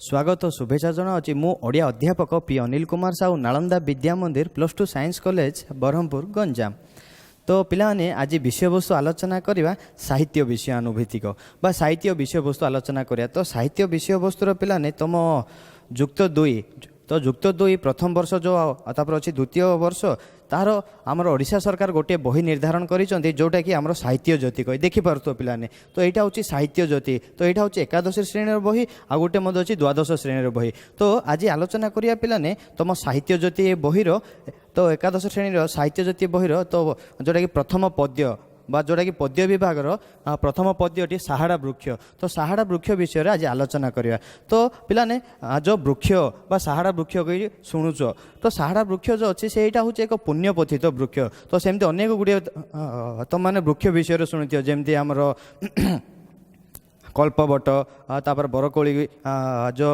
स्वागत और शुभेच्छा जनावि मु ओडिया अध्यापक पी अनिल कुमार साहू नालंदा विद्या मंदिर +2 साइंस कॉलेज ब्रह्मपुर गंजाम। तो पिलाने आज विषय वस्तु आलोचना करवा साहित्य विषयानुभूतिक बा साहित्य विषय वस्तु आलोचना करिया। तो साहित्य विषय वस्तुर पिलाने तुम युक्त 2 तो युक्त 2 प्रथम वर्ष जो तापर अच्छी द्वितीय वर्ष तार आमर ओडिशा सरकार गोटे बही निर्धारण करिसेंती जोटा कि आमर साहित्य ज्योति कही देखिपार पिलाने। तो यहाँ हूँ साहित्य ज्योति, तो यहाँ हूँ एकादश श्रेणी बही आ गोटे मध्य अच्छी द्वादश श्रेणी बही। तो आज आलोचना करिया पिलाने तुम साहित्य ज्योति बहीर तो एकादश श्रेणी साहित्य ज्योति बहीर तो जोटा कि प्रथम पद्य बा जोटा कि पद्य विभाग प्रथम पद्यटी साहाड़ा वृक्ष। तो साहाड़ा वृक्ष विषय आज आलोचना करिया। तो पिलाने जो वृक्ष बा साहाड़ा वृक्ष कही शुणुच, तो साहाड़ा वृक्ष जो अच्छे से हूँ एक पुण्यपथित वृक्ष। तो सेमती अनेक गुड़िया तुम मैंने वृक्ष विषय शुणुथ जमती आमर कल्पवट तापर बरकोली जो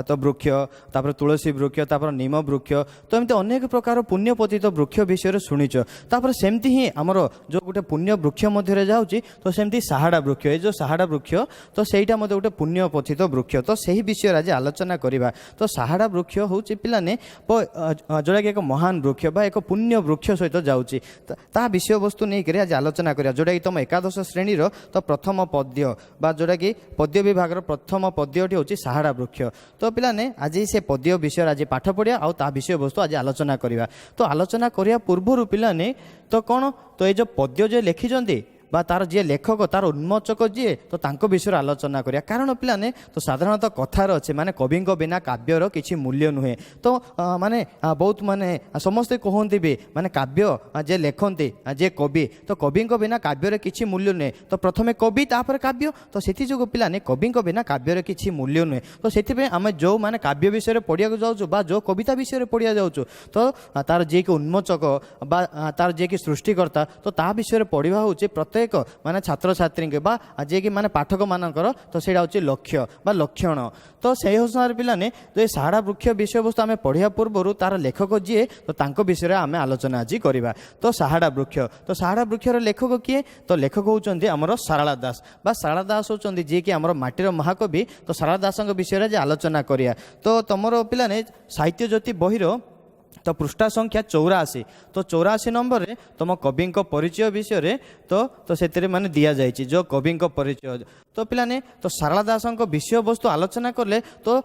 तो वृक्ष तापर तुलसी वृक्ष तापर नीम वृक्ष। तो एमती अनेक प्रकार पुण्यपतित वृक्ष विषय शुणिच। तापर सेमती ही आमर जो गोटे पुण्य वृक्ष मध्य जाऊँगी तो सेमती साहाड़ा वृक्ष, ये जो साहाड़ा वृक्ष तो सहीटा मध्य गोटे पुण्यपथित वृक्ष। तो सही विषय आज आलोचना करवा। तो साहाड़ा वृक्ष हूँ पिलाने जोटा कि एक महान वृक्ष बा एक पुण्य वृक्ष सहित जाऊँगी ता विषय वस्तु नहीं कर आज आलोचना करिया। जोटा कि तुम एकादश श्रेणी तो प्रथम पद्य बा जोटा कि पद्य विभाग प्रथम पद्यटी हूँ साहाड़ा वृक्ष। तो पिलाने आज से पद्य विषय आज पाठ पढ़िया आ ता विषय वस्तु आज आलोचना करवा। तो आलोचना करिया पूर्व पिलाने तो कौन तो ये जो पद्य जो लिखिं बा तार जी लेखक तार उन्मोचक जी तो तांको विषय आलोचना करिया। कारण पिलाने तो साधारणतः कथार अच्छे माने कवि बिना काव्यर किसी मूल्य नुहे। तो माने बहुत माने समस्ते कहते भी माने काव्य जे लेखन्ति जे कवि तो कवि बिना काव्यर किसी मूल्य नुहे। तो प्रथमे कवि तापर काव्य, तो से जो पिलाने कवि बिना काव्यर किसी मूल्य नुहे। तो से आम जो माने काव्य विषय पढ़िया जाऊँ बा जो कविता विषय पढ़िया जाऊँ तो तार जी की उन्मोचक बा तार जी की सृष्टिकर्ता तो ता विषय पढ़ा हूँ प्रत्येक माने छात्र छात्री के बा जे कि माने पाठक मानकर तो सेटा होची लक्ष्य बा लक्षण। तो से अनुसार पिलाने जो साहाड़ा वृक्ष विषय वस्तु आम पढ़िया पूर्व तार लेखक जी तो तांको विषय आम आलोचना आज करवा। तो साहाड़ा वृक्ष, तो साहाड़ा वृक्षर लेखक किए तो लेखक होउचंदी आमर सारला दास बा सारला दास होउचंदी जे कि आमर माटीर महाकवि। तो सारला दासक विषय आज आलोचना करिया। तो तुमर पिलाने साहित्य ज्योति बहीर तो पृष्ठा संख्या 84। तो 84 नंबर रे तुम कवि परिचय विषय तो से माने दिया जाइए जो कवि परिचय। तो पिलाने तो सारला दासक विषय वस्तु आलोचना करले तो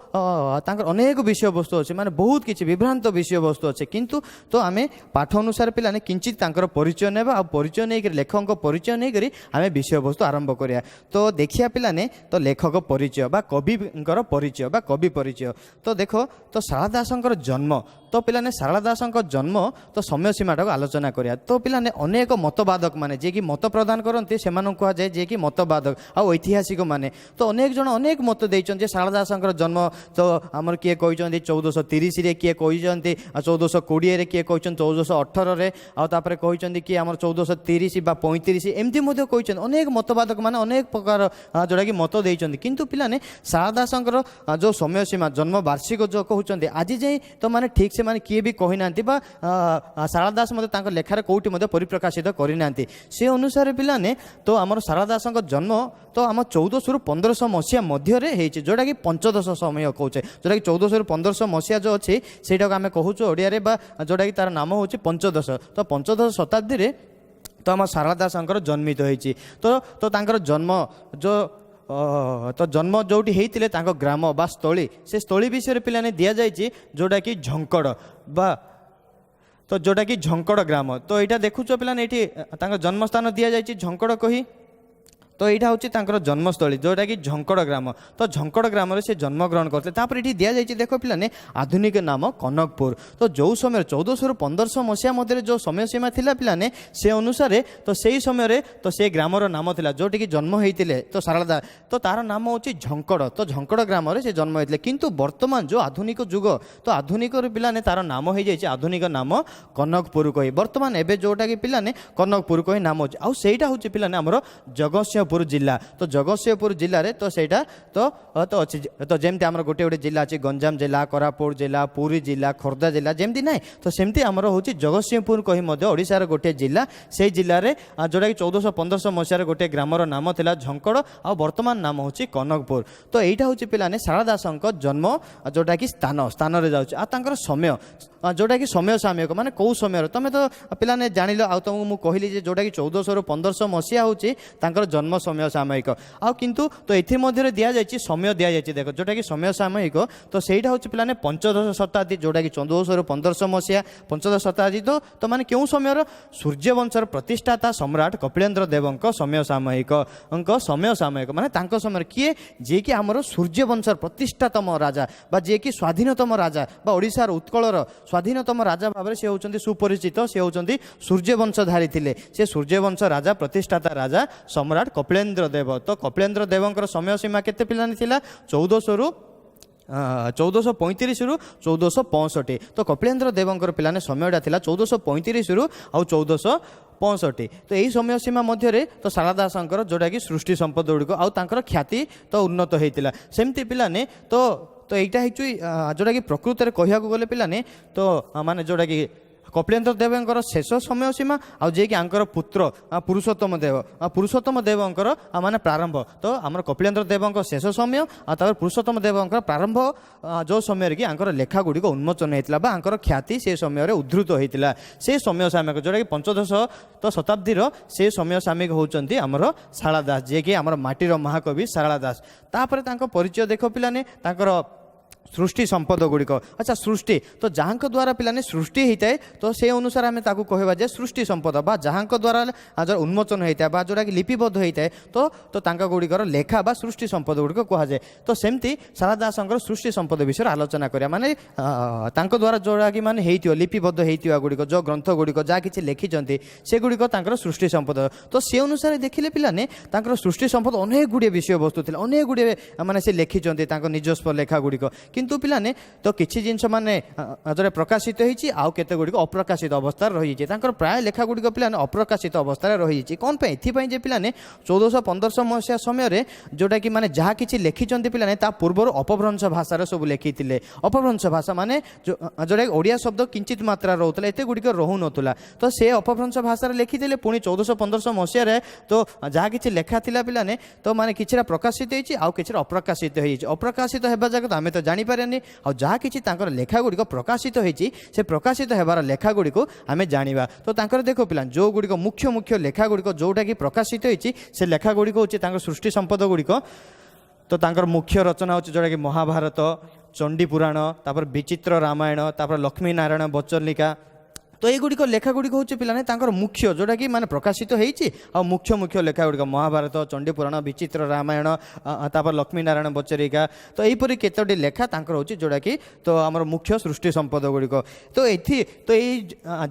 अनेक विषय वस्तु अच्छे माने बहुत किसी विभ्रांत विषय वस्तु अच्छे किंतु तो आम पाठ अनुसार पिलाने किंचित तांकर परिचय नेबा आ परिचय नहीं लेखक परिचय नहीं करी आम विषय वस्तु आरंभ करिया। तो देखिया पिलाने तो लेखक परिचय बा कवि परिचय बा कवि परिचय। तो देखो तो सारला दासक जन्म, तो पिलाने सारला दासक जन्म तो समय सीमाटा को आलोचना करिया। तो पिलाने अनेक मतवादक माने जे कि मत प्रदान करते से कह जाए जे कि मतवादक आ ऐतिहासिक माने तो अनेक जन अनेक मत देइछन सारला दासक जन्म तो आमर किए कहते 1430 रे किए कहते 1420 रे किए कहते 1418 रे आपर कहते कि आमर 1430 बा 35 एमती कहते अनेक मतवादक माने अनेक प्रकार जोटा कि मत देइछन। किंतु पिलाने सारला दासक जो समय सीमा जन्म वार्षिक जो कहते आज जाए तो माने ठीक से माने किए भी कही ना सारला दास मत लेखार कौटी परिप्रकाशित करना से अनुसार पिलाने तो आमर सारला दासक जन्म तो आम 1400 ରୁ 1500 मसीहा मध्य जोटा कि पंचदश समय कहे जोटा कि 1400 ରୁ 1500 मसीहा जो अच्छे से आम कहूँ ओडिया जोटा कि तार नाम हूँ पंचदश। तो पंचदश शताब्दी रे तो आम सारला दासंकर जन्मित होती। तो तांकर जन्म जो तो जन्म जोटी होते ग्राम बा स्थली से स्थली विषय पिलाने दि जाइए जोटा कि झंकड़ बा तो जोटा कि झंकड़ ग्राम। तो यहाँ देखुच पिलाने ये जन्मस्थान दि जाइए झंकड़ कही। तो यहाँ हूँ जन्मस्थली जोटा कि झंकड़ ग्राम। तो झंकड़ ग्राम से जन्म ग्रहण करते ये दि जाइए देख पिलाने आधुनिक नाम कनकपुर। तो जो समय 1400 ରୁ 1500 मसीहा मध्य जो समय सीमा थिला पिलाने से अनुसार तो से समय तो से ग्रामर नाम थिला जोटी कि जन्म होते तो सारला दास तो तार नाम हूँ झंकड़। तो झंकड़ ग्राम से जन्म होते किंतु वर्तमान जो आधुनिक जुग तो आधुनिक पिलाने तार नाम हो जाए आधुनिक नाम कनकपुर कही। वर्तमान एवं जोटा कि पिलाने कनकपुर कही नाम हो आईटा हूँ पिलाने आमर जगतसिंह ଜଗତସିଂହପୁର ଜିଲ୍ଲା ତ ଜଗତସିଂହପୁର ଜିଲ୍ଲାରେ ତ ସେଇଟା ତ ତ ଅଛି ତ ଯେମିତି ଆମର ଗୋଟେ ଗୋଟେ ଜିଲ୍ଲା ଅଛି ଗଞ୍ଜାମ ଜିଲ୍ଲା କୋରାପୁଟ ଜିଲ୍ଲା ପୁରୀ ଜିଲ୍ଲା ଖୋର୍ଦ୍ଧା ଜିଲ୍ଲା ଯେମିତି ନାହିଁ ତ ସେମିତି ଆମର ହେଉଛି ଜଗତସିଂହପୁର କହି ମଧ୍ୟ ଓଡ଼ିଶାର ଗୋଟିଏ ଜିଲ୍ଲା ସେଇ ଜିଲ୍ଲାରେ ଯେଉଁଟାକି 1400-1500 ମସିହାରେ ଗୋଟିଏ ଗ୍ରାମର ନାମ ଥିଲା ଝଙ୍କଡ଼ ଆଉ ବର୍ତ୍ତମାନ ନାମ ହେଉଛି କନକପୁର ତ ଏଇଟା ହେଉଛି ପିଲାମାନେ ଶାରଳା ଦାସଙ୍କ ଜନ୍ମ ଯେଉଁଟାକି ସ୍ଥାନରେ ଯାଉଛି ଆଉ ତାଙ୍କର ସମୟ ଯେଉଁଟାକି ସମୟ ସାମୟିକ ମାନେ କେଉଁ ସମୟରେ ତୁମେ ତ ପିଲାମାନେ ଜାଣିଲ ଆଉ ତୁମକୁ ମୁଁ କହିଲି ଯେ ଯେଉଁଟାକି 1400-1500 ମସିହା ହେଉଛି ତାଙ୍କର ଜନ୍ମ ସମୟ ସାମୟିକ ଆଉ କିନ୍ତୁ ତ ଏଥିମଧ୍ୟରେ ଦିଆଯାଇଛି ସମୟ ଦିଆଯାଇଛି ଦେଖ ଯେଉଁଟାକି ସମୟ ସାମୟିକ ତ ସେଇଟା ହେଉଛି ପିଲାମାନେ ପଞ୍ଚଦଶ ଶତାବ୍ଦୀ ଯେଉଁଟାକି 1400-1500 ମସିହା ପଞ୍ଚଦଶ ଶତାବ୍ଦୀ ତ ମାନେ କେଉଁ ସମୟର ସୂର୍ଯ୍ୟବଂଶର ପ୍ରତିଷ୍ଠାତା ସମ୍ରାଟ କପିଳେନ୍ଦ୍ର ଦେବଙ୍କ ସମୟ ସାମୟିକ ମାନେ ତାଙ୍କ ସମୟରେ କିଏ ଯିଏକି ଆମର ସୂର୍ଯ୍ୟବଂଶର ପ୍ରତିଷ୍ଠାତମ ରାଜା ବା ଯିଏକି ସ୍ୱାଧୀନତମ ରାଜା ବା ଓଡ଼ିଶାର ଉତ୍କଳର ସ୍ୱାଧୀନତମ ରାଜା ଭାବରେ ସେ ହେଉଛନ୍ତି ସୁପରିଚିତ ସେ ହେଉଛନ୍ତି ସୂର୍ଯ୍ୟବଂଶଧାରୀ ଥିଲେ ସେ ସୂର୍ଯ୍ୟବଂଶ ରାଜା ପ୍ରତିଷ୍ଠାତା ରାଜା ସମ୍ରାଟ କପିଳେନ୍ଦ୍ର ଦେବ ତ କପିଳେନ୍ଦ୍ର ଦେବଙ୍କର ସମୟ ସୀମା କେତେ ପିଲାମାନେ ଥିଲା 1435ରୁ 1465 ତ କପିଳେନ୍ଦ୍ର ଦେବଙ୍କର ପିଲାମାନେ ସମୟଟା ଥିଲା 1435ରୁ ଆଉ 1465 ତ ଏହି ସମୟ ସୀମା ମଧ୍ୟରେ ତ ଶାରଳା ଦାସଙ୍କର ଯେଉଁଟାକି ସୃଷ୍ଟି ସମ୍ପଦ ଗୁଡ଼ିକ ଆଉ ତାଙ୍କର ଖ୍ୟାତି ତ ଉନ୍ନତ ହେଇଥିଲା ସେମିତି ପିଲାମାନେ ତ ଏଇଟା ହେଉଛି ଯେଉଁଟାକି ପ୍ରକୃତରେ କହିବାକୁ ଗଲେ ପିଲାମାନେ ତ ମାନେ ଯେଉଁଟାକି କପିଳେନ୍ଦ୍ର ଦେବଙ୍କର ଶେଷ ସମୟ ସୀମା ଆଉ ଯିଏକି ଆଙ୍କର ପୁତ୍ର ପୁରୁଷୋତ୍ତମ ଦେବଙ୍କର ମାନେ ପ୍ରାରମ୍ଭ ତ ଆମର କପିଳେନ୍ଦ୍ର ଦେବଙ୍କ ଶେଷ ସମୟ ଆଉ ତାପରେ ପୁରୁଷୋତ୍ତମ ଦେବଙ୍କର ପ୍ରାରମ୍ଭ ଯେଉଁ ସମୟରେ କି ଆଙ୍କର ଲେଖା ଗୁଡ଼ିକ ଉନ୍ମୋଚନ ହେଇଥିଲା ବା ଆଙ୍କର ଖ୍ୟାତି ସେ ସମୟରେ ଉଦ୍ଧୃତ ହେଇଥିଲା ସେ ସମୟ ସାମୟିକ ଯେଉଁଟାକି ପଞ୍ଚଦଶ ଶତାବ୍ଦୀର ସେ ସମୟ ସାମୟିକ ହେଉଛନ୍ତି ଆମର ଶାରଳା ଦାସ ଯିଏକି ଆମର ମାଟିର ମହାକବି ଶାରଳା ଦାସ ତାପରେ ତାଙ୍କ ପରିଚୟ ଦେଖ ପିଲାମାନେ ତାଙ୍କର ସୃଷ୍ଟି ସମ୍ପଦ ଗୁଡ଼ିକ ଆଚ୍ଛା ସୃଷ୍ଟି ତ ଯାହାଙ୍କ ଦ୍ୱାରା ପିଲାମାନେ ସୃଷ୍ଟି ହେଇଥାଏ ତ ସେ ଅନୁସାରେ ଆମେ ତାକୁ କହିବା ଯେ ସୃଷ୍ଟି ସମ୍ପଦ ବା ଯାହାଙ୍କ ଦ୍ୱାରା ଉନ୍ମୋଚନ ହେଇଥାଏ ବା ଯେଉଁଟାକି ଲିପିବଦ୍ଧ ହେଇଥାଏ ତ ତାଙ୍କ ଗୁଡ଼ିକର ଲେଖା ବା ସୃଷ୍ଟି ସମ୍ପଦ ଗୁଡ଼ିକ କୁହାଯାଏ ତ ସେମିତି ଶାରଳା ଦାସଙ୍କର ସୃଷ୍ଟି ସମ୍ପଦ ବିଷୟରେ ଆଲୋଚନା କରିବା ମାନେ ତାଙ୍କ ଦ୍ୱାରା ଯେଉଁଟାକି ମାନେ ହେଇଥିବ ଲିପିବଦ୍ଧ ହେଇଥିବା ଗୁଡ଼ିକ ଯେଉଁ ଗ୍ରନ୍ଥ ଗୁଡ଼ିକ ଯାହା କିଛି ଲେଖିଛନ୍ତି ସେଗୁଡ଼ିକ ତାଙ୍କର ସୃଷ୍ଟି ସମ୍ପଦ ତ ସେ ଅନୁସାରେ ଦେଖିଲେ ପିଲାମାନେ ତାଙ୍କର ସୃଷ୍ଟି ସମ୍ପଦ ଅନେକ ଗୁଡ଼ିଏ ବିଷୟବସ୍ତୁ ଥିଲା ଅନେକ ଗୁଡ଼ିଏ ମାନେ ସେ ଲେଖିଛନ୍ତି ତାଙ୍କ ନିଜସ୍ୱ ଲେଖା ଗୁଡ଼ିକ କିନ୍ତୁ ପିଲାମାନେ ତ କିଛି ଜିନିଷ ମାନେ ଯେଉଁଟା ପ୍ରକାଶିତ ହେଇଛି ଆଉ କେତେ ଗୁଡ଼ିକ ଅପ୍ରକାଶିତ ଅବସ୍ଥାରେ ରହିଯାଇଛି ତାଙ୍କର ପ୍ରାୟ ଲେଖା ଗୁଡ଼ିକ ପିଲାମାନେ ଅପ୍ରକାଶିତ ଅବସ୍ଥାରେ ରହିଯାଇଛି କ'ଣ ପାଇଁ ଏଥିପାଇଁ ଯେ ପିଲାମାନେ 1400-1500 ମସିହା ସମୟରେ ଯେଉଁଟାକି ମାନେ ଯାହା କିଛି ଲେଖିଛନ୍ତି ପିଲାମାନେ ତା ପୂର୍ବରୁ ଅପଭ୍ରଂଶ ଭାଷାରେ ସବୁ ଲେଖିଥିଲେ ଅପଭ୍ରଂଶ ଭାଷା ମାନେ ଯେଉଁଟାକି ଓଡ଼ିଆ ଶବ୍ଦ କିଞ୍ଚିତ ମାତ୍ରାରେ ରହୁଥିଲା ଏତେ ଗୁଡ଼ିକ ରହୁନଥିଲା ତ ସେ ଅପଭ୍ରଂଶ ଭାଷାରେ ଲେଖିଥିଲେ ପୁଣି 1400-1500 ମସିହାରେ ତ ଯାହା କିଛି ଲେଖା ଥିଲା ପିଲାମାନେ ତ ମାନେ କିଛିଟା ପ୍ରକାଶିତ ହେଇଛି ଆଉ କିଛିଟା ଅପ୍ରକାଶିତ ହେଇଯାଇଛି ଅପ୍ରକାଶିତ ହେବା ଯାକ ଆମେ ତ ଜାଣିପାରେନି ଆଉ ଯାହା କିଛି ତାଙ୍କର ଲେଖା ଗୁଡ଼ିକ ପ୍ରକାଶିତ ହେଇଛି ସେ ପ୍ରକାଶିତ ହେବାର ଲେଖା ଗୁଡ଼ିକୁ ଆମେ ଜାଣିବା ତ ତାଙ୍କର ଦେଖ ପିଲା ଯେଉଁ ଗୁଡ଼ିକ ମୁଖ୍ୟ ଲେଖା ଗୁଡ଼ିକ ଯେଉଁଟାକି ପ୍ରକାଶିତ ହେଇଛି ସେ ଲେଖା ଗୁଡ଼ିକ ହେଉଛି ତାଙ୍କର ସୃଷ୍ଟି ସମ୍ପଦ ଗୁଡ଼ିକ ତ ତାଙ୍କର ମୁଖ୍ୟ ରଚନା ହେଉଛି ଯେଉଁଟାକି ମହାଭାରତ ଚଣ୍ଡୀ ପୁରାଣ ତାପରେ ବିଚିତ୍ର ରାମାୟଣ ତାପରେ ଲକ୍ଷ୍ମୀ ନାରାୟଣ ବଚନିକା ତ এইଗୁଡ଼ିକ ଲେଖା ଗୁଡ଼ିକ ହେଉଛି ପିଲାମାନେ ତାଙ୍କର ମୁଖ୍ୟ ଯେଉଁଟାକି ମାନେ ପ୍ରକାଶିତ ହେଇଛି ଆଉ ମୁଖ୍ୟ ଲେଖା ଗୁଡ଼ିକ ମହାଭାରତ ଚଣ୍ଡୀ ପୁରାଣ ବିଚିତ୍ର ରାମାୟଣ ତାପରେ ଲକ୍ଷ୍ମୀ ନାରାୟଣ ବଚନିକା ତ ଏହିପରି କେତୋଟି ଲେଖା ତାଙ୍କର ହେଉଛି ଯେଉଁଟାକି ତ ଆମର ମୁଖ୍ୟ ସୃଷ୍ଟି ସମ୍ପଦ ଗୁଡ଼ିକ ତ ଏଇ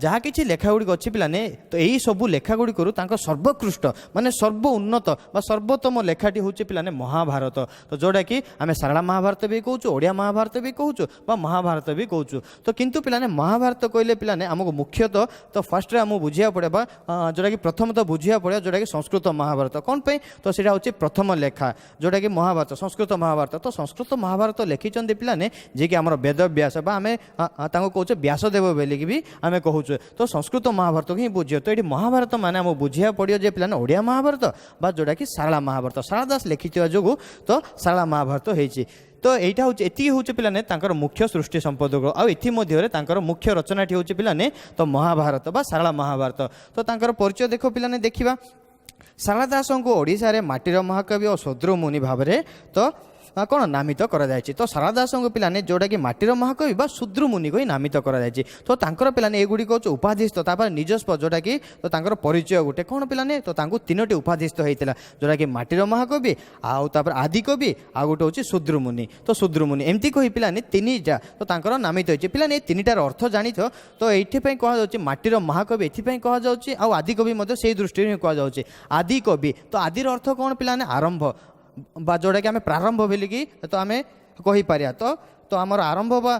ଯାହା କିଛି ଲେଖା ଗୁଡ଼ିକ ଅଛି ପିଲାମାନେ ତ ଏଇ ସବୁ ଲେଖା ଗୁଡ଼ିକରୁ ତାଙ୍କ ସର୍ବୋତ୍କୃଷ୍ଟ ମାନେ ସର୍ବ ଉନ୍ନତ ବା ସର୍ବୋତ୍ତମ ଲେଖାଟି ହେଉଛି ପିଲାମାନେ ମହାଭାରତ ତ ଯେଉଁଟାକି ଆମେ ଶାରଳା ମହାଭାରତ ବି କହୁଛୁ ଓଡ଼ିଆ ମହାଭାରତ ବି କହୁଛୁ ବା ମହାଭାରତ ବି କହୁଛୁ ତ କିନ୍ତୁ ପିଲାମାନେ ମହାଭାରତ କହିଲେ ପିଲାମାନେ ଆମକୁ ମୁଖ୍ୟତଃ ତ ଫାର୍ଷ୍ଟରେ ଆମକୁ ବୁଝିବାକୁ ପଡ଼ିବ ବା ଯେଉଁଟାକି ପ୍ରଥମତଃ ବୁଝିବାକୁ ପଡ଼ିବ ଯେଉଁଟାକି ସଂସ୍କୃତ ମହାଭାରତ କ'ଣ ପାଇଁ ତ ସେଇଟା ହେଉଛି ପ୍ରଥମ ଲେଖା ଯେଉଁଟାକି ମହାଭାରତ ସଂସ୍କୃତ ମହାଭାରତ ତ ସଂସ୍କୃତ ମହାଭାରତ ଲେଖିଛନ୍ତି ପିଲାମାନେ ଯିଏକି ଆମର ବେଦବ୍ୟାସ ବା ଆମେ ତାଙ୍କୁ କହୁଛେ ବ୍ୟାସଦେବ ବୋଲିକି ବି ଆମେ କହୁଛୁ ତ ସଂସ୍କୃତ ମହାଭାରତକୁ ହିଁ ବୁଝିବ ତ ଏଠି ମହାଭାରତ ମାନେ ଆମକୁ ବୁଝିବାକୁ ପଡ଼ିବ ଯେ ପିଲାମାନେ ଓଡ଼ିଆ ମହାଭାରତ ବା ଯେଉଁଟାକି ଶାରଳା ମହାଭାରତ ଶାରଳା ଦାସ ଲେଖିଥିବା ଯୋଗୁଁ ତ ଶାରଳା ମହାଭାରତ ହେଇଛି ତ এইটা হচ্ছে এতিকি হচ্ছে পিলানে তাঁর মুখ্য সৃষ্টি সম্পদ আর এথিমধ্যে তাঁর মুখ্য রচনাটি হচ্ছে পিলানে তো মহাভারত বা ଶାରଳା মহাভারত তো তাঁর পরিচয় দেখ পিলানে দেখিবা ଶାରଳା ଦାସଙ୍କୁ ଓଡ଼ିଶାରେ ମାଟିର ମହାକବି ଓ ଶୂଦ୍ରମୁନି ଭାବରେ ତ କ'ଣ ନାମିତ କରାଯାଇଛି ତ ଶାରଳା ଦାସଙ୍କ ପିଲାମାନେ ଯେଉଁଟାକି ମାଟିର ମହାକବି ବା ଶୂଦ୍ରମୁନିକୁ ହିଁ ନାମିତ କରାଯାଇଛି ତ ତାଙ୍କର ପିଲାମାନେ ଏଗୁଡ଼ିକ ହେଉଛି ଉପାଧିସ୍ଥ ତାପରେ ନିଜସ୍ୱ ଯେଉଁଟାକି ତ ତାଙ୍କର ପରିଚୟ ଗୋଟେ କ'ଣ ପିଲାମାନେ ତ ତାଙ୍କୁ ତିନୋଟି ଉପାଧିସ୍ଥ ହେଇଥିଲା ଯେଉଁଟାକି ମାଟିର ମହାକବି ଆଉ ତାପରେ ଆଦିକବି ଆଉ ଗୋଟେ ହେଉଛି ଶୂଦ୍ରମୁନି ତ ଶୂଦ୍ରମୁନି ଏମିତି କହି ପିଲାମାନେ ତିନିଟା ତ ତାଙ୍କର ନାମିତ ହେଇଛି ପିଲାମାନେ ଏ ତିନିଟାର ଅର୍ଥ ଜାଣିଥ ତ ଏଇଥିପାଇଁ କୁହାଯାଉଛି ମାଟିର ମହାକବି ଏଥିପାଇଁ କୁହାଯାଉଛି ଆଉ ଆଦିକବି ମଧ୍ୟ ସେଇ ଦୃଷ୍ଟିରୁ ହିଁ କୁହାଯାଉଛି ଆଦିକବି ତ ଆଦିର ଅର୍ଥ କ'ଣ ପିଲାମାନେ ଆରମ୍ଭ ବା ଯେଉଁଟାକି ଆମେ ପ୍ରାରମ୍ଭ ବୋଲିକି ତ ଆମେ କହିପାରିବା ତ ତ ଆମର ଆରମ୍ଭ ବା